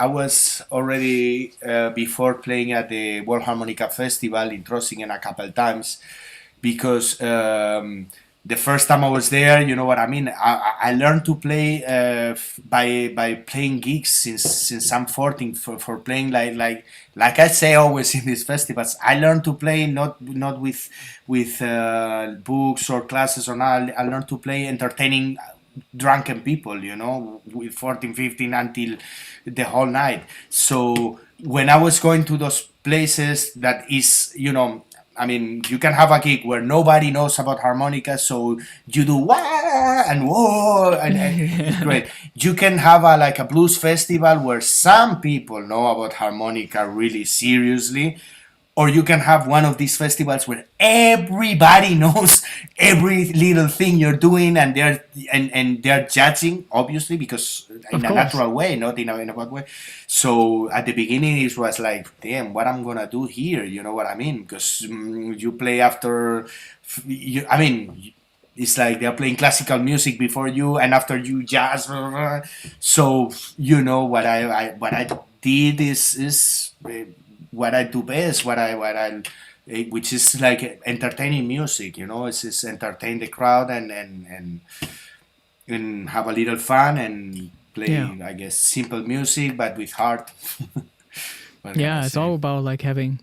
already before playing at the World Harmonica Festival in Trossingen a couple times because the first time I was there, you know what I mean. I learned to play by playing gigs since I'm 14 for playing like I say always in these festivals. I learned to play not with books or classes or not. I learned to play entertaining drunken people, you know, with 14, 15 until the whole night. So when I was going to those places that is, you know, I mean, you can have a gig where nobody knows about harmonica, so you do wah and whoa, and it's great. You can have like a blues festival where some people know about harmonica really seriously, or you can have one of these festivals where everybody knows every little thing you're doing and they're judging obviously because Of in a course, natural way, not in a bad way. So at the beginning it was like, damn, what I'm gonna do here, you know what I mean? Because you play after I mean, it's like they're playing classical music before you and after you jazz. So you know what I did is what I do best, which is like entertaining music. You know, it's entertain the crowd and have a little fun and yeah, play, I guess, simple music but with heart. What can I yeah. It's all say? about like having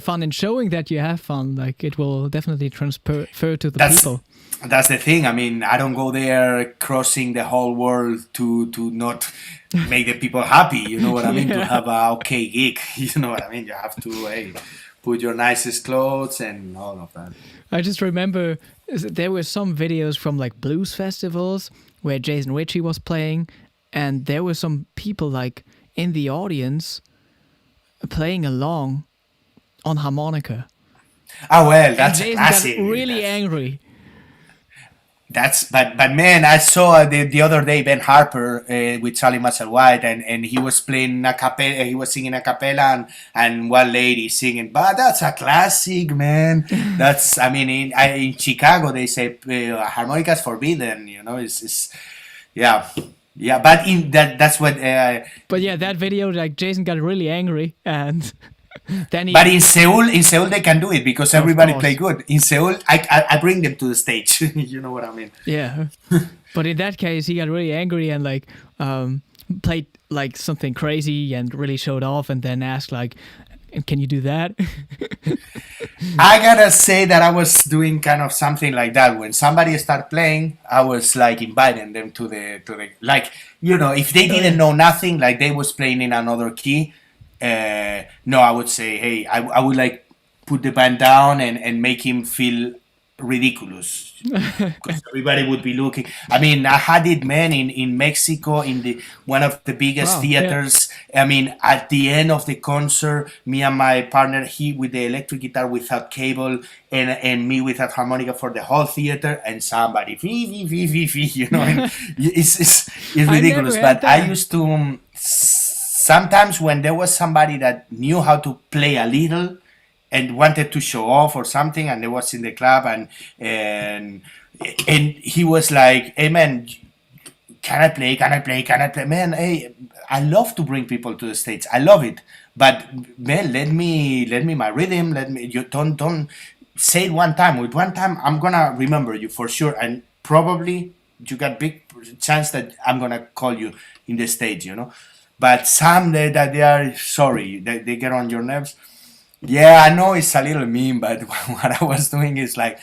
fun and showing that you have fun. Like it will definitely transfer to the That's people. that's the thing. I mean, I don't go there crossing the whole world to not make the people happy. You know what I mean? To Yeah. have a okay gig. You know what I mean? You have to hey, put your nicest clothes and all of that. I just remember there were some videos from like blues festivals where Jason Ritchie was playing, and there were some people like in the audience playing along on harmonica, Ah well, and that's a Jason got classic. really angry. That's but man, I saw the other day Ben Harper with Charlie Musselwhite, White, and he was playing a cappella. He was singing a cappella, and one lady singing. But that's a classic, man. That's I mean, in Chicago they say harmonica's forbidden. You know, it's yeah, yeah. But in that's what But yeah, that video, like Jason got really angry, and Then But in Seoul they can do it because everybody course. play good. In Seoul, I bring them to the stage. You know what I mean? Yeah. But in that case, he got really angry and like played like something crazy and really showed off, and then asked like, "Can you do that?" I gotta say that I was doing kind of something like that. When somebody start playing, I was like inviting them to the like, you know, if they didn't know nothing, like they was playing in another key. No, I would say, hey, I would like put the band down and make him feel ridiculous because everybody would be looking. I mean, I had it, man, in Mexico, in the one of the biggest Wow, yeah. theaters. I mean, at the end of the concert, me and my partner, he with the electric guitar without cable, and me without harmonica for the whole theater, and somebody, you know, and it's I never ridiculous. had But I that. used to. Sometimes when there was somebody that knew how to play a little and wanted to show off or something, and they was in the club, and he was like, "Hey man, can I play? Can I play? Can I play?" Man, hey, I love to bring people to the stage. I love it, but man, let me my rhythm. Let me. You don't say it one time. With one time, I'm gonna remember you for sure, and probably you got big chance that I'm gonna call you in the stage. You know. But some that they are sorry, they get on your nerves. Yeah, I know it's a little mean, but what I was doing is like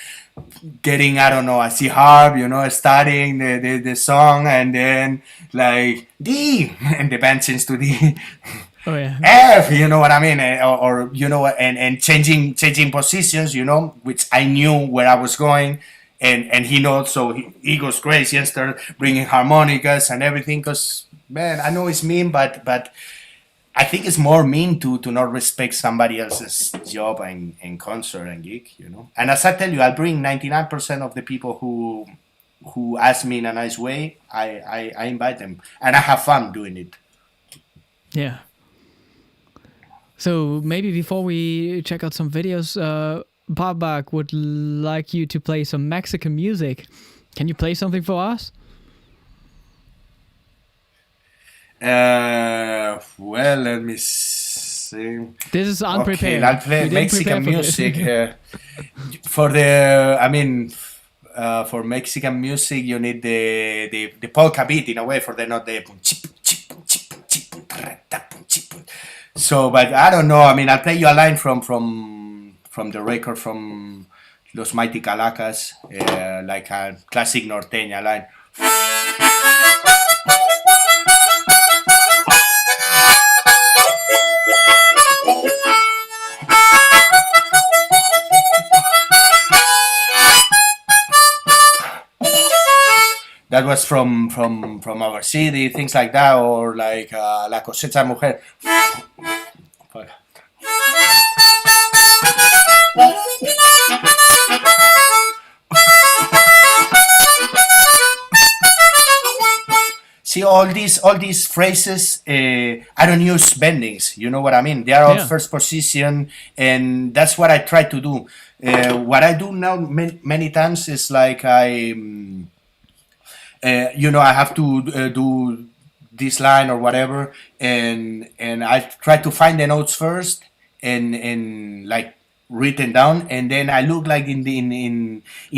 getting, I don't know, a C harp, you know, starting the song, and then like D, and the band changes to D. Oh yeah. F, you know what I mean, or you know what, and changing positions, you know, which I knew where I was going, and he knows, so he goes crazy and start bringing harmonicas and everything. Cause man, I know it's mean, but I think it's more mean to not respect somebody else's job and concert and gig, you know. And as I tell you, I'll bring 99% of the people who ask me in a nice way. I invite them, and I have fun doing it. Yeah. So maybe before we check out some videos, Babak would like you to play some Mexican music. Can you play something for us? Well, let me see. This is Okay, unprepared. I'll play We didn't prepare Mexican for this. music. For the, I mean, for Mexican music, you need the polka beat in a way for the not the. So, but I don't know. I mean, I'll play you a line from the record from Los Mighty Calacas, like a classic norteña line. That was from our city, things like that, or like La Cosecha Mujer. See, all these phrases, I don't use bendings. You know what I mean? They are all Yeah. first position, and that's what I try to do. What I do now many times is like you know, I have to do this line or whatever, and I try to find the notes first, and like written down, and then I look like in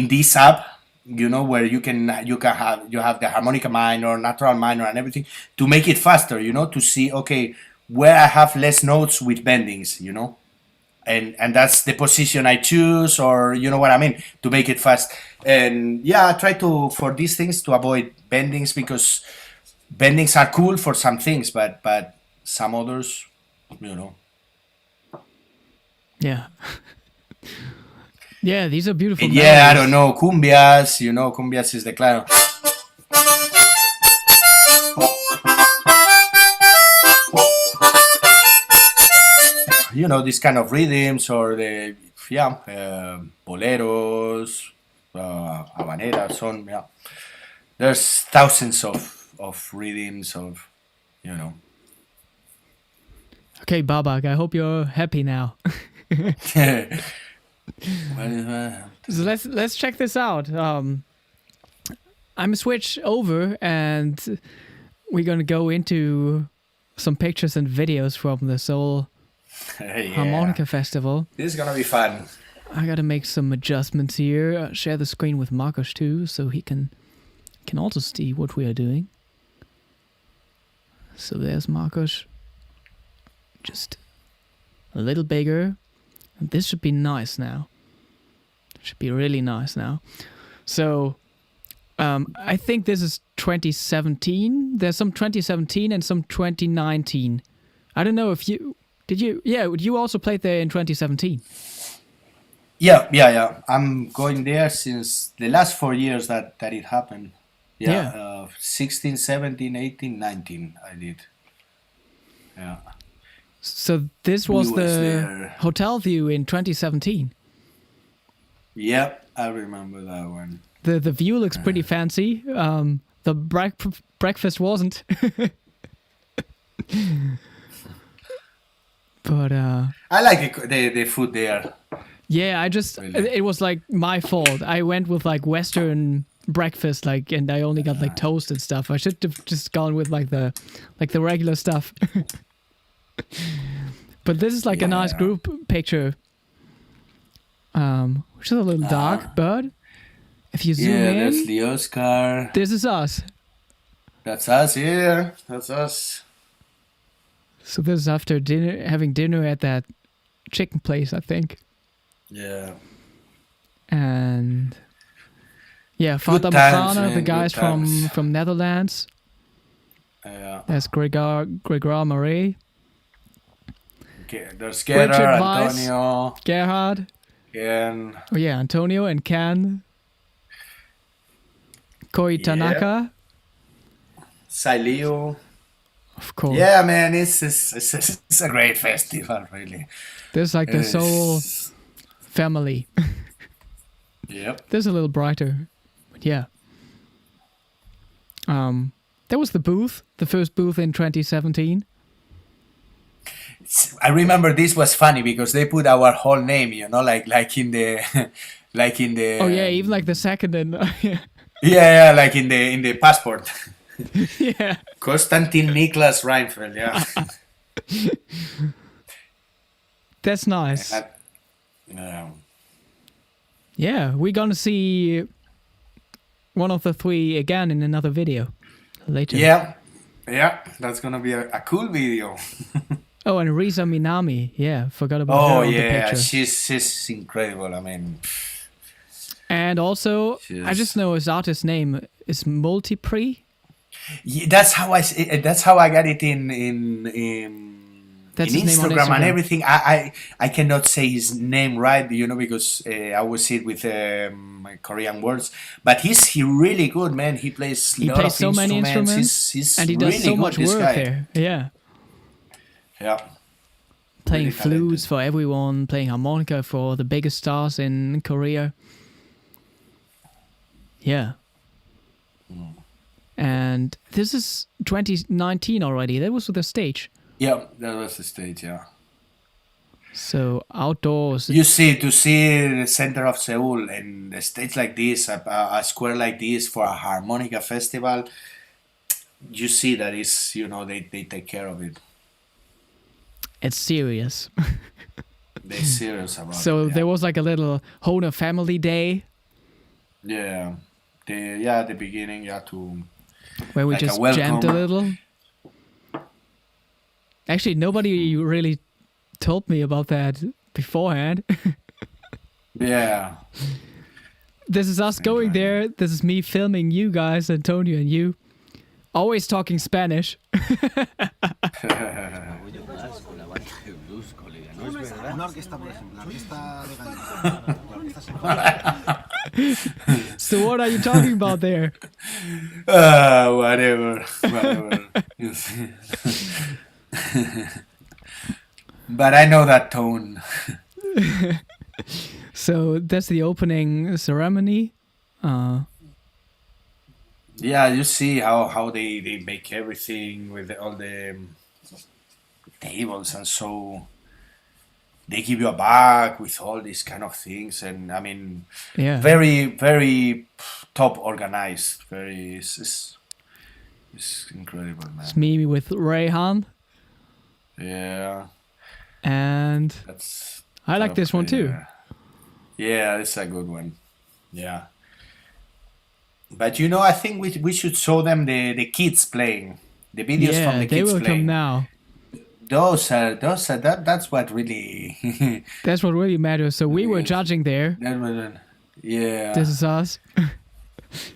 this app, you know, where you have the harmonica minor, natural minor, and everything to make it faster, you know, to see, okay, where I have less notes with bendings, you know, and that's the position I choose, or you know what I mean, to make it fast. And yeah, I try to, for these things, to avoid bendings, because bendings are cool for some things, but some others, you know. Yeah. Yeah, these are beautiful And yeah, I melodies. don't know, cumbias, you know, cumbias is the claro. You know, these kind of rhythms, or the, yeah, boleros, habaneras, son, yeah. There's thousands of rhythms of, you know. Okay, Babak, I hope you're happy now. What is that? So let's check this out. I'm switch over, and we're gonna go into some pictures and videos from the Seoul Yeah. Harmonica Festival. This is gonna be fun. I gotta make some adjustments here. Share the screen with Marcos too, so he can also see what we are doing. So there's Marcos. Just a little bigger. And this should be nice now. Should be really nice now. So I think this is 2017. There's some 2017 and some 2019. I don't know if you you also played there in 2017. Yeah. I'm going there since the last 4 years that it happened. Yeah. 16, 17, 18, 19 I did. Yeah. So this was We was the there. hotel view in 2017. Yep, I remember that one. The view looks pretty fancy. The breakfast wasn't. But I like the food there. yeah, Really? it was like my fault. I went with like Western breakfast, like, and I only got like toast and stuff. I should have just gone with like the regular stuff. But this is like a nice Yeah. group picture. Which is a little dark, but if you zoom Yeah, in, that's the Oscar. this is us. That's us, yeah. That's us. So this is after having dinner at that chicken place, I think. Yeah. And yeah, Fata times, Morgana, man, the good guys times. from Netherlands. Yeah. There's Gregor Marais, Okay, there's Richard Gerard, Weiss. Antonio, Gerhard. Ken. Oh yeah, Antonio and Ken. Koi Tanaka, Sailio. of course. Yeah, man, it's a great festival, really. There's like the Soul It's- family. Yep. There's a little brighter, but yeah. There was the booth, the first booth in 2017. I remember this was funny because they put our whole name, like in the, like in the. Oh yeah, even like the second and Yeah, like in the passport. yeah. Konstantin Reinfeld, yeah. That's nice. Yeah. Yeah, we're gonna see one of the three again in another video later. Yeah, that's gonna be a cool video. Oh, and Risa Minami. Yeah, forgot about her Oh on the yeah, picture. she's incredible. I mean, And also, I Cheers. just know his artist name is Multipre. yeah, that's how I got it in That's in his name on Instagram and Instagram. everything. I cannot say his name right, because I always see it with Korean words. But he really good, man. He plays He lot plays of so many instruments. instruments, He's and he really does so good, much this work guy. there. Yeah, Yeah. playing Really talented. flutes for everyone, playing harmonica for the biggest stars in Korea. Yeah. And this is 2019 already. That was the stage. Yeah, that was the stage. Yeah. So outdoors. You see, to see the center of Seoul and a stage like this, a square like this for a harmonica festival, you see that is, they take care of it. It's serious. They're serious about So it. there was like a little Hohner family day Yeah. The beginning, to where we Like a just welcome. jammed a little. Actually, nobody really told me about that beforehand. yeah. This is us going there. This is me filming you guys, Antonio and you. Always talking Spanish. So what are you talking about there? Whatever. You see. But I know that tone. So that's the opening ceremony. Yeah, you see how they make everything with all the tables, and so they give you a bag with all these kind of things, and I mean, Yeah. very very top organized. Very, it's incredible, man. It's me with Rayhan. Yeah. And That's I like this one too. Yeah, it's a good one. Yeah. But I think we should show them the kids playing, the videos from Yeah, the they kids will come playing. now. That's what really. That's what really matters. So we were Yes. judging there. Yeah. This is us.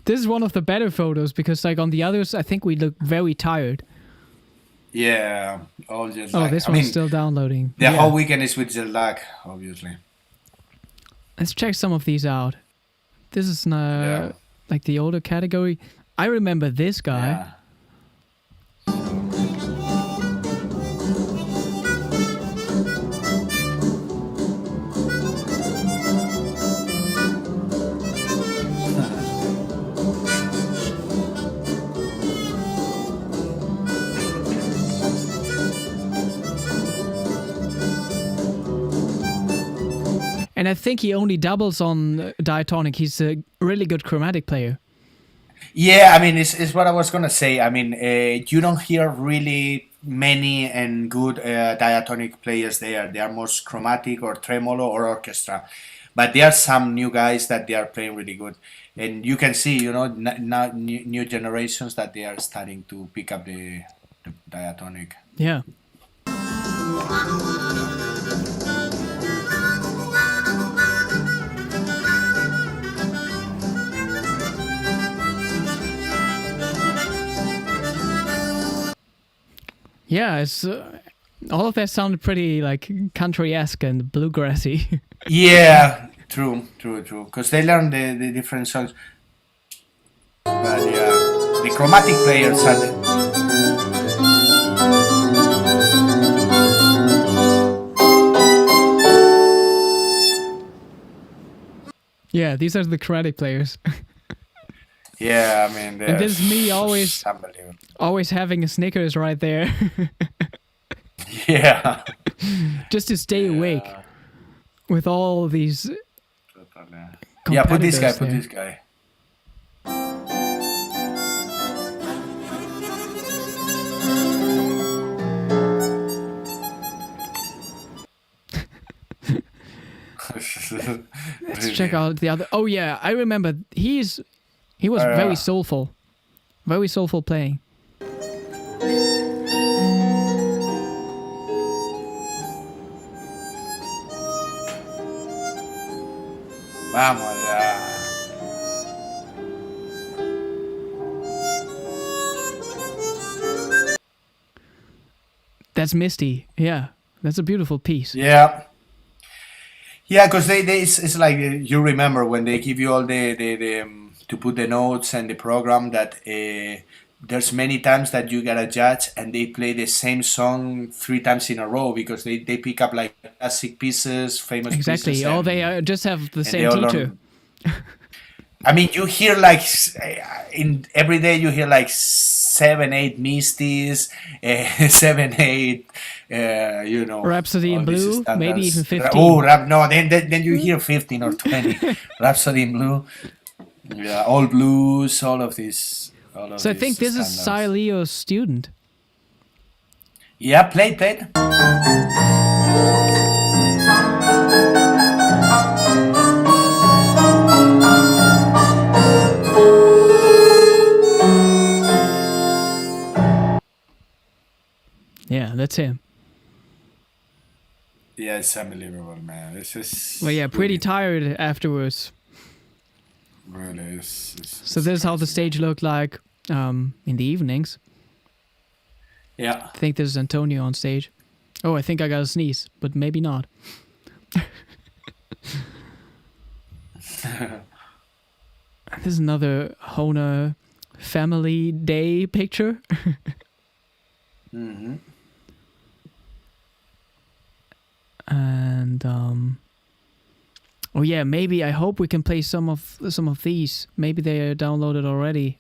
This is one of the better photos because, like, on the others, I think we look very tired. Yeah. All just Oh, like, this I one's mean, still downloading. the Yeah. whole weekend is with jet lag, obviously. Let's check some of these out. This is like the older category. I remember this guy. Yeah. And I think he only doubles on diatonic. He's a really good chromatic player. Yeah, I mean, it's what I was gonna say. I mean, you don't hear really many and good diatonic players there. They are most chromatic or tremolo or orchestra, but there are some new guys that they are playing really good, and you can see, now new generations that they are starting to pick up the diatonic. Yeah. Yeah, it's all of that sounded pretty like country-esque and bluegrassy. Yeah, true. Because they learn the different songs, but yeah, the chromatic players are. Yeah, these are the chromatic players. Yeah, I mean, And this is me always unbelievable. always having a Snickers right there. Yeah. Just to stay awake with all these Yeah, put this guy. competitors there. Let's check out the other. Oh yeah, I remember he was very soulful playing. Vamos ya. That's Misty. Yeah, that's a beautiful piece. Yeah. Yeah, because it's like you remember when they give you all the to put the notes and the program that there's many times that you gotta judge and they play the same song 3 times in a row because they pick up like classic pieces, famous Exactly. pieces. Oh, they just have the they same all teacher. I mean, you hear like in every day you hear like 7, 8 Misties, 7, 8, Rhapsody in all these Blue, maybe standards. even 15. Oh, no, then you hear 15 or 20. Rhapsody in Blue, yeah, all blues, all of these. So I think this is Cy Leo's student. Yeah, played. Yeah, that's him. Yeah, it's unbelievable, man. This is. Well, yeah, pretty tired afterwards. Really, So this is how the stage looked like in the evenings. Yeah. I think this is Antonio on stage. Oh, I think I got a sneeze, but maybe not. This is another Hohner family day picture. Mm-hmm. And oh yeah, maybe I hope we can play some of these. Maybe they are downloaded already.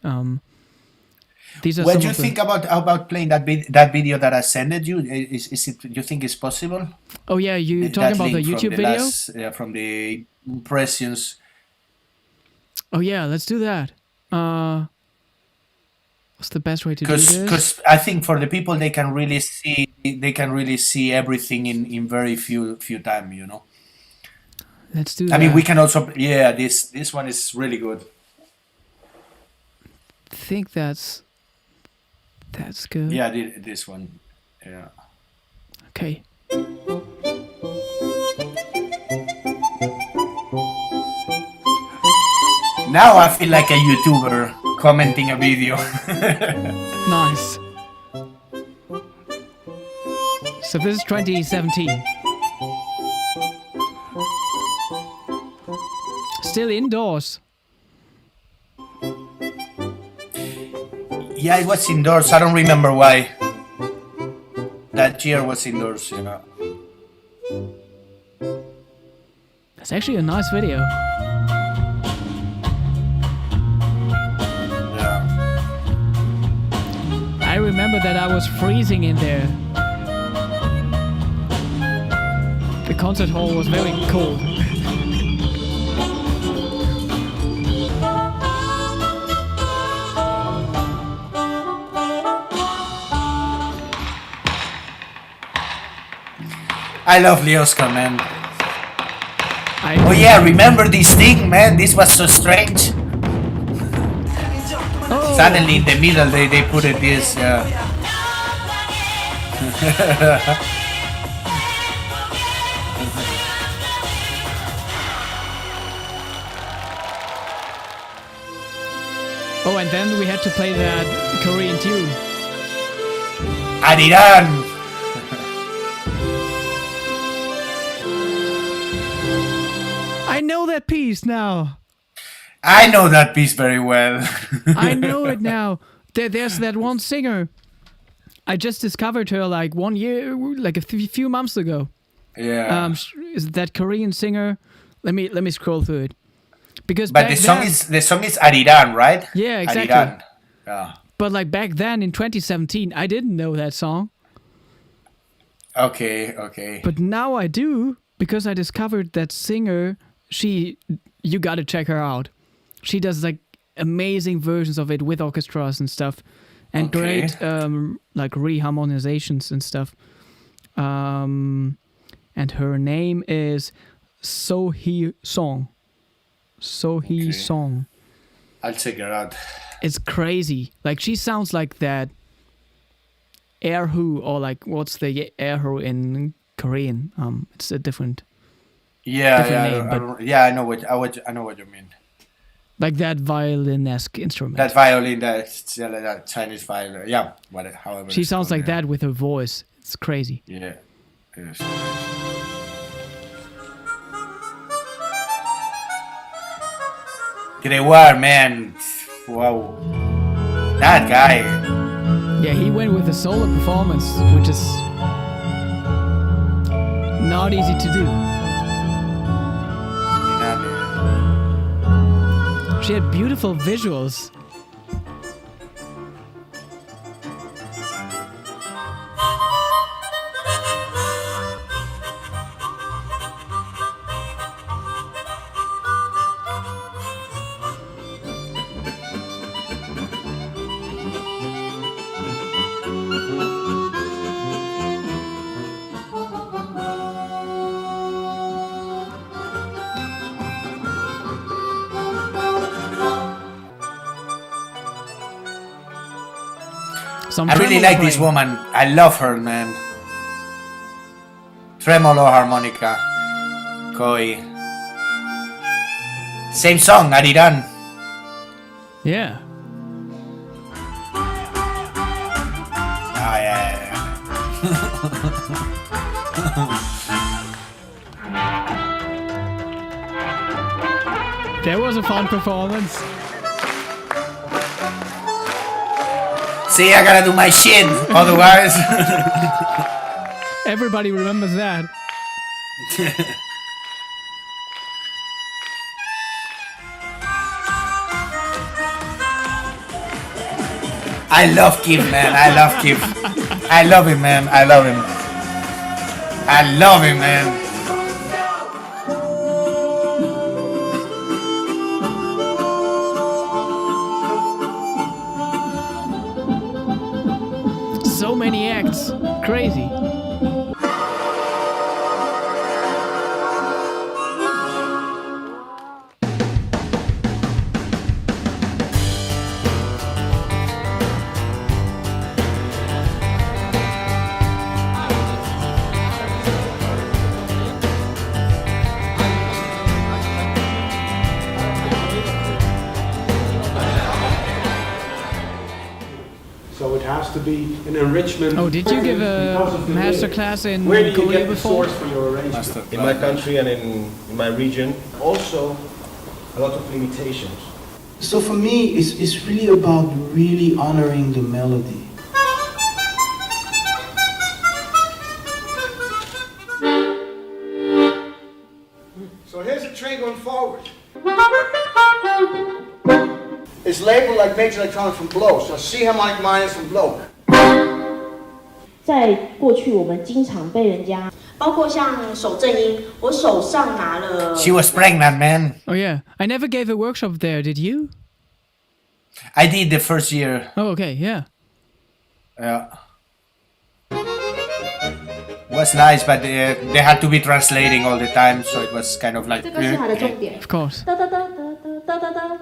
These are What some do you of the- think about playing that video that I sent you? Is it? You think it's possible? Oh yeah, you talking That about the link from YouTube video? from the impressions. Oh yeah, let's do that. What's the best way to do this? Because I think for the people they can really see everything in very few time, you know. Let's do that. I mean, we can also this one is really good. I think that's good. Yeah, this one. Yeah. Okay. Now I feel like a YouTuber commenting a video. Nice. So this is 2017. Still indoors. Yeah, it was indoors. I don't remember why. That year was indoors, you know. That's actually a nice video. Yeah. I remember that I was freezing in there. The concert hall was very cold. I love Leoscar, man. I Oh yeah, remember this thing, man? This was so strange. Oh. Suddenly in the middle they put it this, yeah. Oh, and then we had to play that Korean tune. Adiran! I know that piece now. I know that piece very well. I know it now. There's that one singer. I just discovered her like 1 year, like a few months ago. Yeah. Is that Korean singer? Let me scroll through it. Because But the song is Adiran, right? Yeah, exactly. Adiran. Yeah. But like back then in 2017, I didn't know that song. Okay. But now I do because I discovered that singer. You gotta check her out. She does like amazing versions of it with orchestras and stuff, and great like reharmonizations and stuff. And her name is So-hee Song. So-hee Song. I'll check her out. It's crazy. Like she sounds like that Erhu, or like what's the Erhu in Korean? It's a different. Yeah, name, I know what you mean. Like that violin-esque instrument. That violin, that Chinese violin. Yeah, however. She sounds like that with her voice. It's crazy. Yeah. Yes. Gregoire, man. Wow. That guy. Yeah, he went with a solo performance, which is not easy to do. She had beautiful visuals. I really like this woman. I love her, man. Tremolo harmonica. Koi. Same song, Adiran. Yeah. Oh, yeah. That was a fun performance. See, I gotta do my shit, otherwise. Everybody remembers that. I love Kim, man. I love Kim. I love him, man. I love him. I love him, man. Crazy. So it has to be an enrichment. Oh, did you give a because of the master name. class in Where do you Korea get the before? source for your arrangement? In my country and in my region, also a lot of limitations. So for me, it's really about really honoring the melody. So here's a train going forward. It's labeled like major electronic from blow, so C harmonic minus from blow. 在过去，我们经常被人家，包括像手正音，我手上拿了。 She was pregnant, man. Oh yeah, I never gave a workshop there. Did you? I did the first year. Oh okay, yeah. Yeah. Was nice, but they had to be translating all the time, so it was kind of like. 这个是它的重点。 Of course. 哒哒哒哒哒哒哒。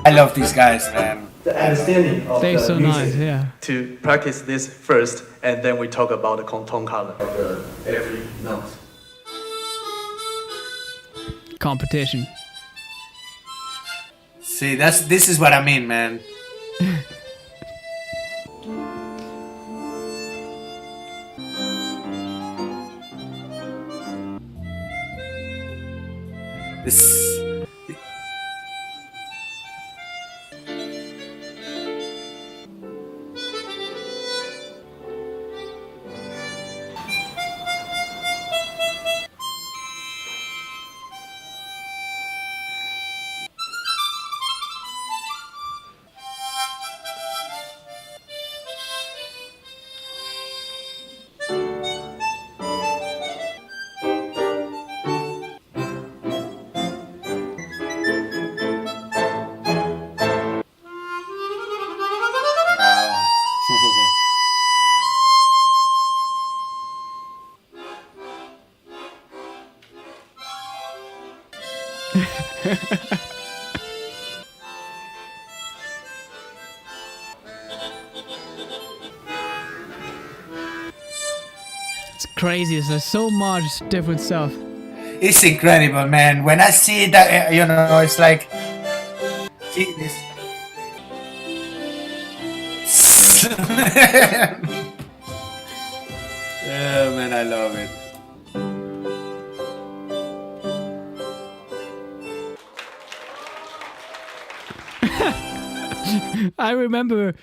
I love these guys, man. The understanding of They're the so music. nice, yeah. To practice this first, and then we talk about the tone color of every note. Competition. See, this is what I mean, man. This. It's crazy. There's so much different stuff. It's incredible, man. When I see that, it's like. See this. Yeah, man, I love it. I remember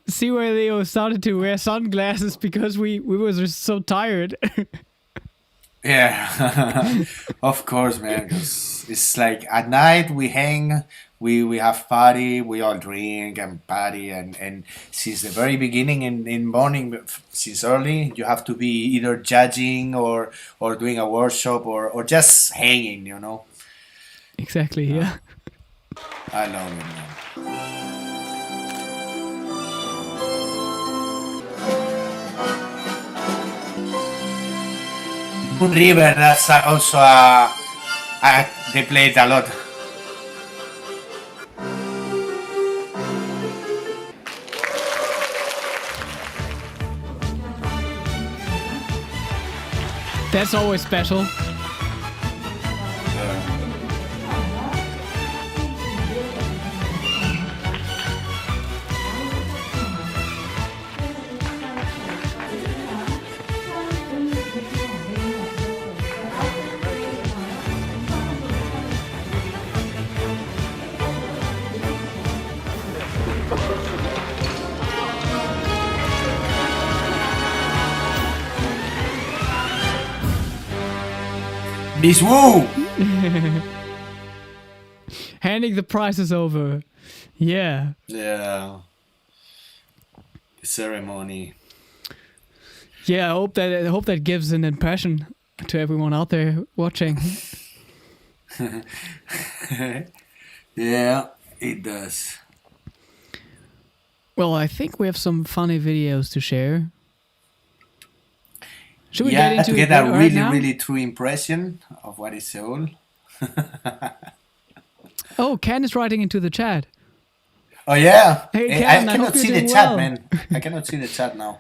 see where Leo started to wear sunglasses because we were just so tired. Yeah, of course, man. 'Cause it's like at night we hang, we have party, we all drink and party, and since the very beginning in morning, since early, you have to be either judging or doing a workshop or just hanging, Exactly, yeah. I love it, man. Moon River, that's also they played a lot. That's always special. Miss Wu! Handing the prizes over. Yeah. Yeah. The ceremony. Yeah, I hope that gives an impression to everyone out there watching. Yeah, it does. Well, I think we have some funny videos to share. Should we Yeah, get into to get it a right really, now? really true impression of what is Seoul. Oh, Ken is writing into the chat. Oh yeah, Hey, I Ken, I cannot hope you're see the doing chat, well. man. I cannot see the chat now.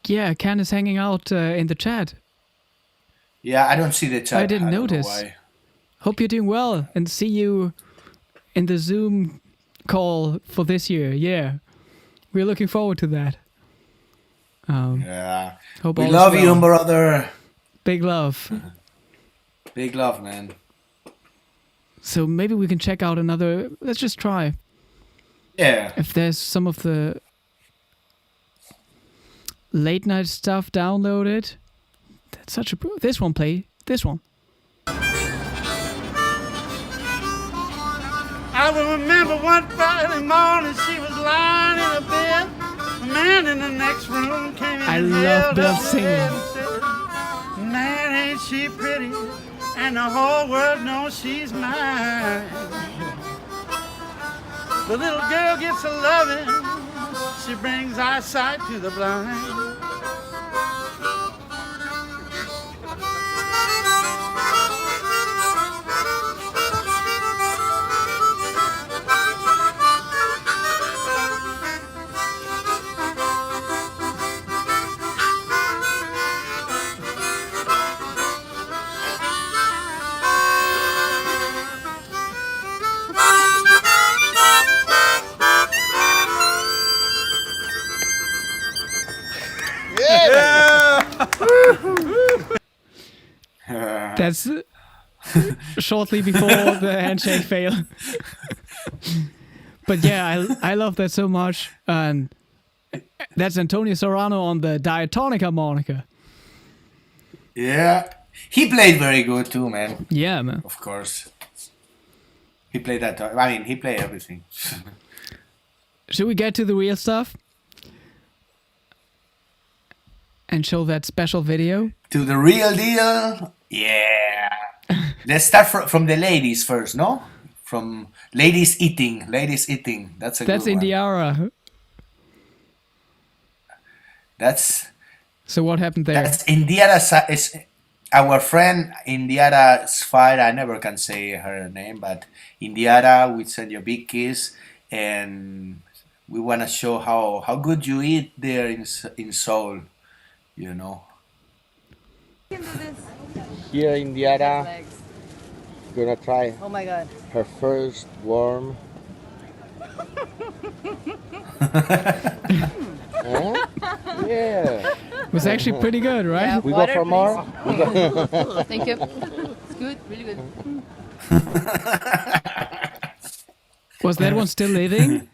Yeah, Ken is hanging out in the chat. Yeah, I don't see the chat. I didn't don't know notice. why. Hope you're doing well and see you in the Zoom call for this year. Yeah, we're looking forward to that. Yeah, Hope we all is love you, well. brother. Big love. Big love, man. So maybe we can check out another. Let's just try Yeah. if there's some of the late night stuff downloaded. That's such a. This one, play this one. I will remember one Friday morning she was lying in a bed. A man in the next room came in I and love held Bill her head singing. and said, man, ain't she pretty? And the whole world knows she's mine. The little girl gets a loving. She brings eyesight to the blind. That's shortly before the handshake fail. But yeah, I love that so much. And that's Antonio Serrano on the diatonic harmonica. Yeah. He played very good too, man. Yeah, man. Of course. He played that. I mean, he played everything. Should we get to the real stuff? And show that special video? To the real deal. Yeah. Let's start from the ladies first, no? From ladies eating. Ladies eating. That's a That's good one. Indiara. That's So what happened there? That's Indiara's is our friend Indiara's fire. I never can say her name, but Indiara, we send you a big kiss, and we want to show how good you eat there in Seoul, you know. Here, Indiana, gonna try Oh my god. her first worm. Huh? Yeah. It was actually pretty good, right? Yeah. We Water, go for more? Thank you. It's good, really good. Was that one still living?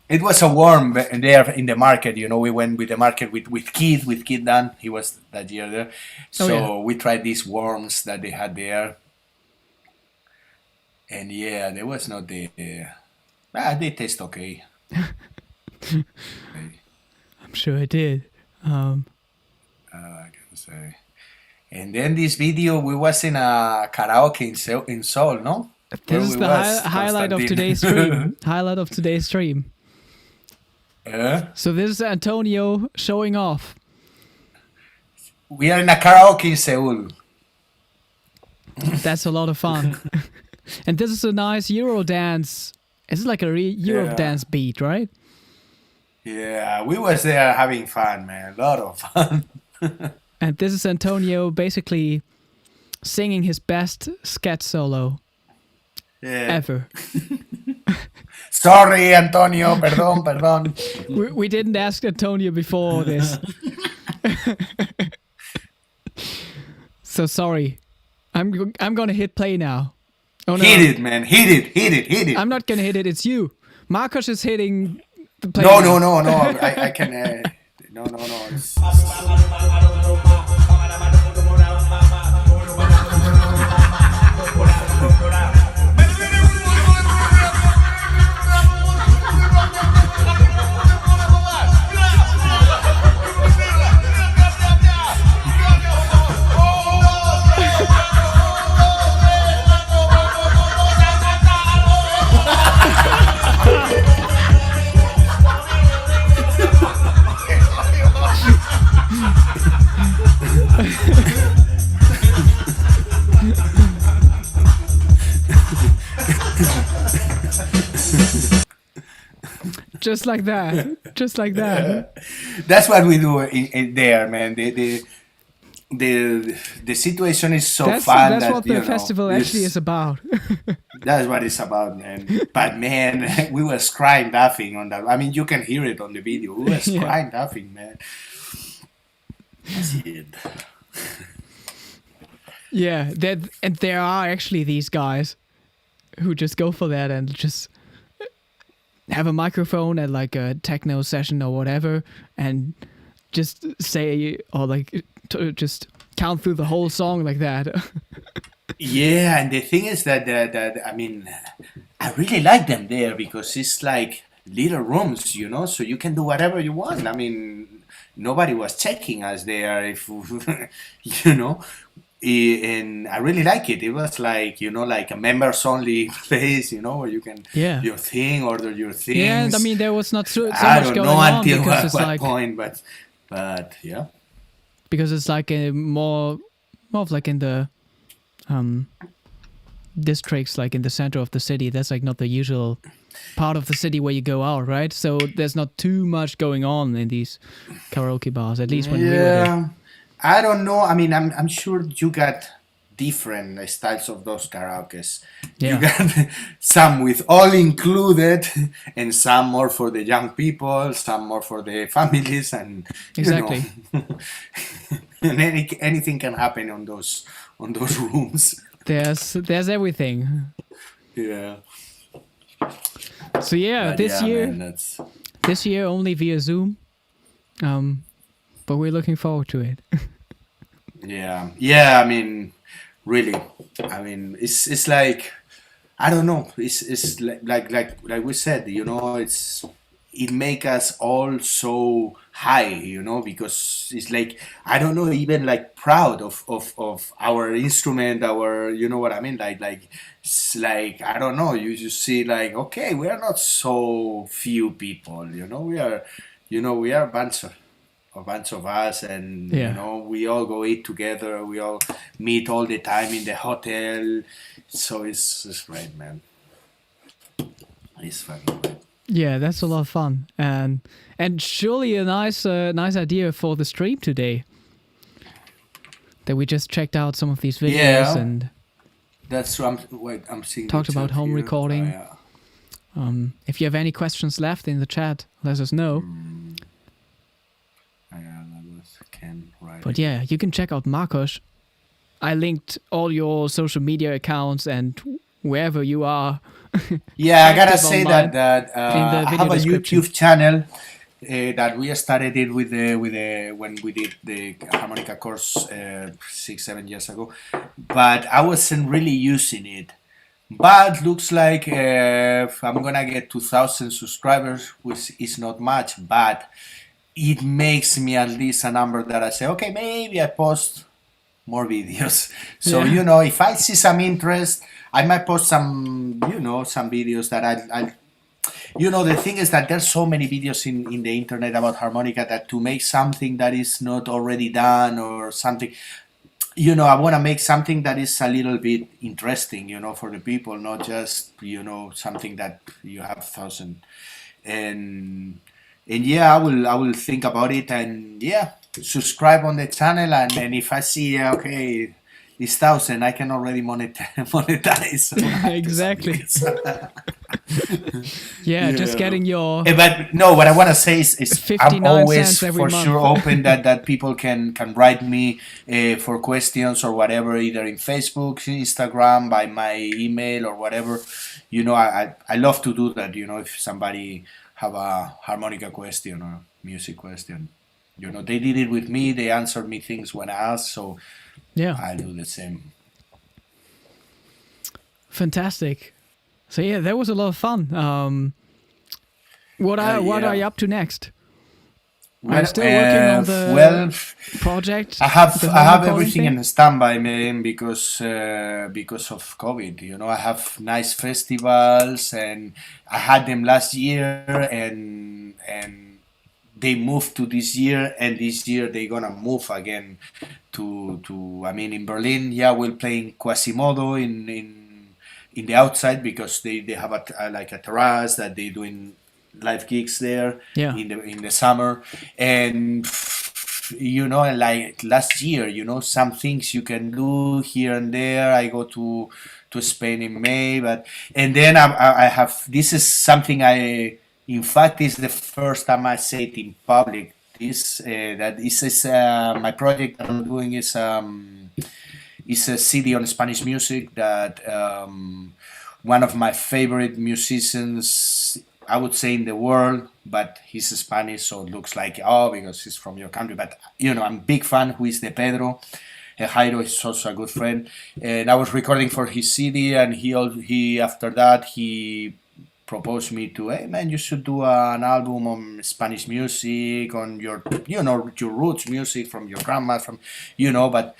It was a worm there in the market, you know. We went with the market with Kid Dan. He was that year there. So yeah. we tried these worms that they had there. And yeah, there was not the... they taste okay. I'm sure it did. I can say. And then this video, we was in a karaoke in Seoul, no? This is the highlight of today's stream. Highlight of today's stream. Yeah. So this is Antonio showing off. We are in a karaoke in Seoul. That's a lot of fun. And this is a nice Euro dance. It's like a Euro dance beat, right? Yeah, we was there having fun, man. A lot of fun. And this is Antonio basically singing his best scat solo ever. Sorry, Antonio. Perdón. We didn't ask Antonio before this. So sorry. I'm gonna hit play now. Oh, no. Hit it, man. Hit it. I'm not gonna hit it. It's you. Marcos is hitting the play. No. I can. No. Just like that. Just like that. That's what we do in there, man. The situation is so fun. That's that, what the festival actually is about. That's what it's about, man. But man, we were crying laughing on that. I mean, you can hear it on the video. We were crying laughing, man. That's it. Yeah, and there are actually these guys who just go for that and just have a microphone at like a techno session or whatever, and just say or like just count through the whole song like that. Yeah, and the thing is that I mean, I really like them there because it's like little rooms, you know, so you can do whatever you want. I mean, nobody was checking us there, if you know. And I really like it. It was like, you know, like a members only place, you know, where you can your thing, order your things. Yeah, I mean, there was not so I much don't going know on until because it's what like point, but yeah, because it's like a more of like in the districts, like in the center of the city. That's like not the usual part of the city where you go out, right? So there's not too much going on in these karaoke bars, at least when we were there. I don't know. I mean, I'm sure you got different styles of those karaokes. Yeah. You got some with all included, and some more for the young people, some more for the families, and exactly. You know, and anything can happen on those rooms. There's everything. Yeah. So yeah, But this yeah, year, man, this year only via Zoom. But we're looking forward to it. Yeah. I mean, really. I mean, it's like, I don't know. It's like we said, you know, it make us all so high, you know, because it's like, I don't know, even like proud of our instrument, our, you know what I mean, like it's like, I don't know, you just see like, okay, we are not so few people, you know, we are a bunch of us, and you know, we all go eat together, we all meet all the time in the hotel, so it's great, man. It's fucking great. Yeah, that's a lot of fun, and surely a nice idea for the stream today. That we just checked out some of these videos and that's I'm seeing. Talked about home recording. If you have any questions left in the chat, let us know. But yeah, you can check out Marcos. I linked all your social media accounts and wherever you are. Yeah, I gotta say that I have a YouTube channel that we started it with when we did the harmonica course 6-7 years ago, but I wasn't really using it. But looks like I'm gonna get 2,000 subscribers, which is not much, but it makes me at least a number that I say, okay, maybe I post more videos. So, you know, if I see some interest, I might post some, you know, some videos that I you know, the thing is that there's so many videos in the internet about harmonica that to make something that is not already done or something, you know, I want to make something that is a little bit interesting, you know, for the people, not just, you know, something that you have 1,000. And yeah, I will think about it, and yeah, subscribe on the channel, and then if I see okay, it's 1,000, I can already monetize. So exactly. Yeah, just getting your. But no, what I want to say is I'm always for month. sure open that people can write me for questions or whatever, either in Facebook, Instagram, by my email or whatever. You know, I love to do that. You know, if somebody have a harmonica question or music question, you know, they did it with me, they answered me things when I asked, so yeah, I do the same. Fantastic. So yeah, that was a lot of fun. What are you up to next? Are you still working on the project? I have everything in standby, man, because of COVID. You know, I have nice festivals, and I had them last year, and they moved to this year, and this year they're gonna move again to I mean, in Berlin, yeah, we'll play in Quasimodo in the outside, because they have like a terrace that they doing live gigs there Yeah. in the summer. And you know, like last year, you know, some things you can do here and there. I go to Spain in May, and then I have, this is something in fact is the first time I say it in public. This is my project that I'm doing is a CD on Spanish music that one of my favorite musicians, I would say, in the world, but he's Spanish, so it looks like, oh, because he's from your country. But, you know, I'm a big fan, who is De Pedro. Jairo is also a good friend. And I was recording for his CD, and he after that, he proposed me to, hey, man, you should do an album on Spanish music, on your, you know, your roots music from your grandma, from, you know, but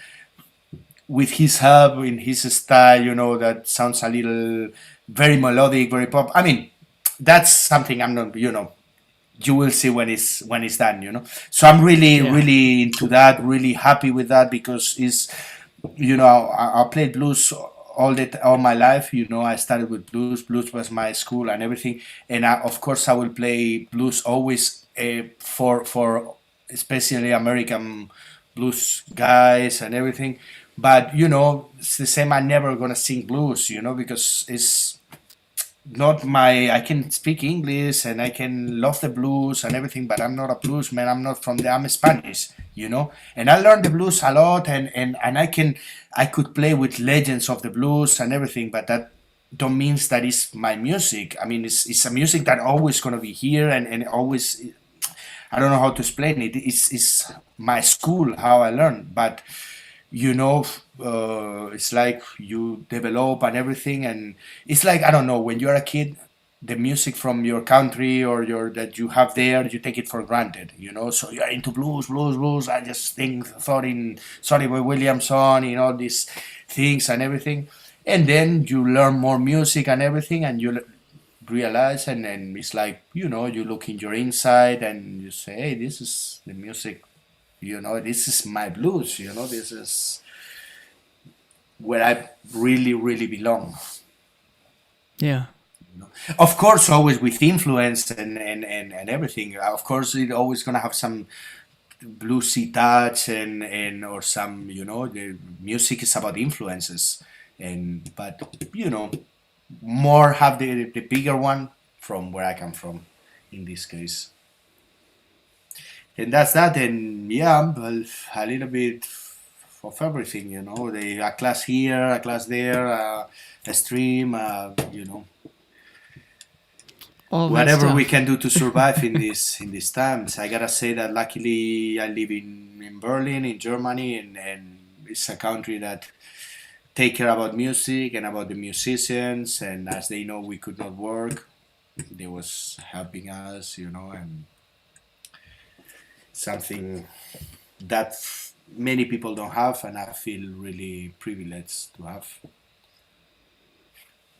with his help, in his style, you know, that sounds a little very melodic, very pop. I mean, that's something I'm not, you know, you will see when it's done, you know. So I'm really into that, really happy with that, because it's, you know, I played blues all my life, you know. I started with blues. Blues was my school and everything, and of course I will play blues always for especially American blues guys and everything. But you know, it's the same. I'm never gonna sing blues, you know, because it's not my. I can speak English and I can love the blues and everything, but I'm not a blues man. I'm not from there. I'm Spanish, you know. And I learned the blues a lot, and I could play with legends of the blues and everything, but that don't means that it's my music. I mean, it's a music that always gonna be here and always. I don't know how to explain it. It's my school, how I learned, but. You know, it's like you develop and everything, and it's like, I don't know, when you're a kid, the music from your country or that you have there, you take it for granted, you know. So you're into blues. I just thought in Sonny Boy Williamson, you know, these things and everything, and then you learn more music and everything, and you realize, and then it's like, you know, you look in your inside and you say, hey, this is the music. You know, this is my blues, you know, this is where I really, really belong. Yeah. You know? Of course, always with influence and everything. Of course, it's always going to have some bluesy touch and or some, you know, the music is about influences. But, you know, more have the bigger one from where I come from, in this case. And that's that, and yeah, well, a little bit of everything, you know. A class here, a class there, a stream, you know. All whatever we can do to survive in these times. I gotta say that luckily I live in Berlin, in Germany, and it's a country that take care about music and about the musicians. And as they know, we could not work, they was helping us, you know, and something that many people don't have, and I feel really privileged to have.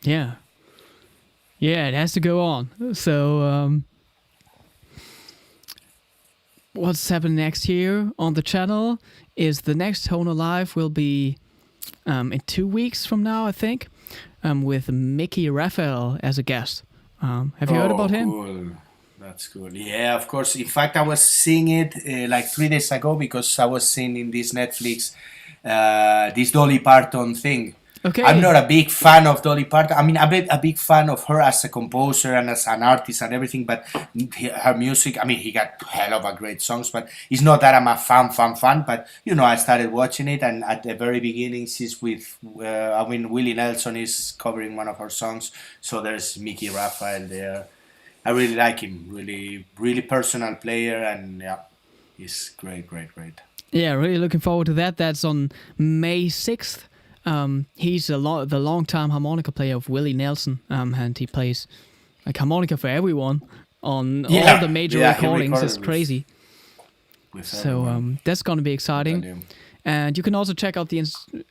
Yeah, it has to go on. So what's happening next year on the channel is the next Hohner Live will be in 2 weeks from now, I think, with Mickey Raphael as a guest. Have you heard about him? Cool. That's cool. Yeah, of course. In fact, I was seeing it like 3 days ago, because I was seeing in this Netflix this Dolly Parton thing. Okay. I'm not a big fan of Dolly Parton. I mean, I'm a big fan of her as a composer and as an artist and everything, but her music, I mean, he got hell of a great songs, but it's not that I'm a fan, but, you know, I started watching it, and at the very beginning, she's with, Willie Nelson is covering one of her songs, so there's Mickey Raphael there. I really like him, really, really personal player, and yeah, he's great. Yeah, really looking forward to that. That's on May 6th. He's the long-time harmonica player of Willie Nelson, and he plays like harmonica for everyone on all the major recordings. It's crazy. So that's going to be exciting. And you can also check out the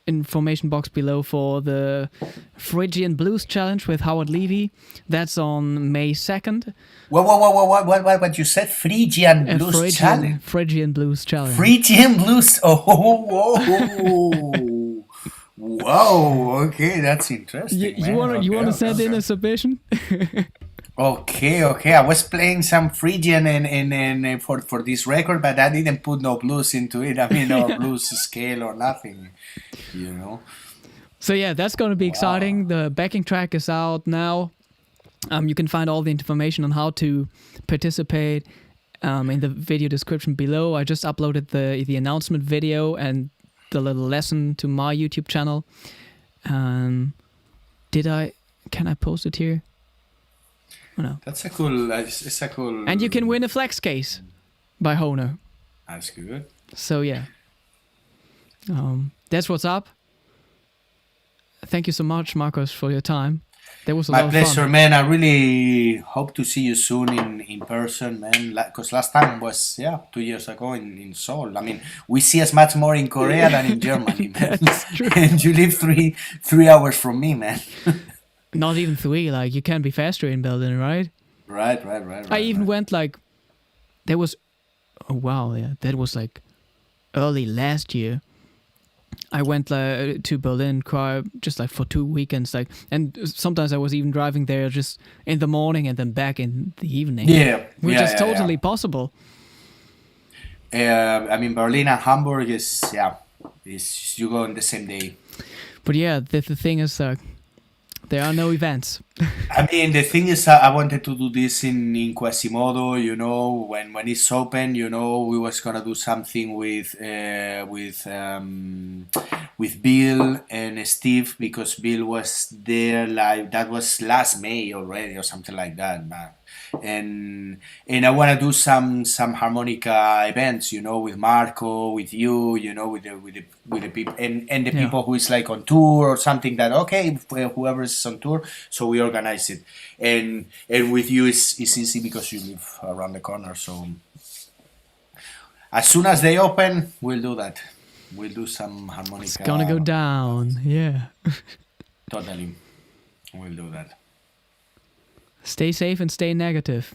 information box below for the Phrygian Blues Challenge with Howard Levy. That's on May 2nd. What you said? Phrygian Blues Challenge? Phrygian Blues Challenge. Phrygian Blues? Oh, whoa, okay, that's interesting. You want to send in a submission? Okay, okay. I was playing some Phrygian and for this record, but I didn't put no blues into it. I mean, no blues scale or nothing, you know. So yeah, that's going to be exciting. The backing track is out now. You can find all the information on how to participate in the video description below. I just uploaded the announcement video and the little lesson to my YouTube channel. Can I post it here? Oh, no. That's a cool. It's a cool. And you can win a flex case by Hohner. That's good. So yeah, that's what's up. Thank you so much, Marcos, for your time. That was a lot My of pleasure, fun. man. I really hope to see you soon in person, man. Because last time was 2 years ago in Seoul. I mean, we see as much more in Korea than in Germany, man. That's true. And you live three hours from me, man. Not even 3. Like you can be faster in Berlin, right? Right. I even went like there was. Oh wow, yeah, that was like early last year. I went to Berlin just like for 2 weekends, like, and sometimes I was even driving there just in the morning and then back in the evening. Yeah, which is totally possible. I mean, Berlin and Hamburg is you go on the same day. But yeah, the thing is, there are no events. I mean, the thing is, I wanted to do this in Quasimodo, you know, when it's open, you know, we was gonna do something with Bill and Steve, because Bill was there, like, that was last May already or something like that, man. And I want to do some harmonica events, you know, with Marco, with you, you know, with the people and the people who is like on tour or something, that okay, whoever is on tour, so we organize it. And with you it's easy because you live around the corner. So as soon as they open, we'll do that. We'll do some harmonica. It's gonna go down, yeah. Totally, we'll do that. Stay safe and stay negative.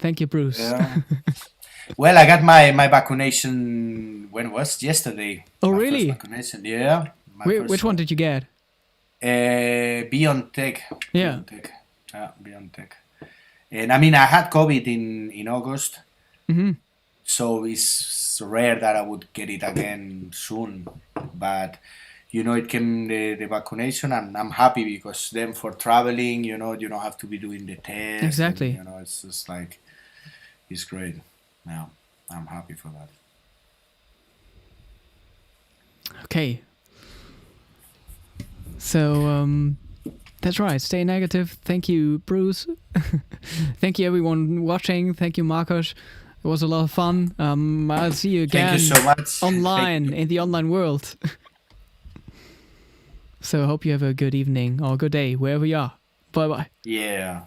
Thank you, Bruce. Yeah. Well, I got my vaccination. When was yesterday? Oh, my really? First vaccination. Yeah. Which one did you get? BioNTech. Yeah. BioNTech. And I mean, I had COVID in August, so it's rare that I would get it again soon. But you know, it came the vaccination, and I'm happy because then for traveling, you know, you don't have to be doing the test. Exactly. And, you know, it's just like, it's great. Yeah, I'm happy for that. Okay. So, that's right. Stay negative. Thank you, Bruce. Thank you, everyone watching. Thank you, Marcos. It was a lot of fun. I'll see you again. Thank you so much. Online, in the online world. So I hope you have a good evening or good day, wherever you are. Bye-bye. Yeah.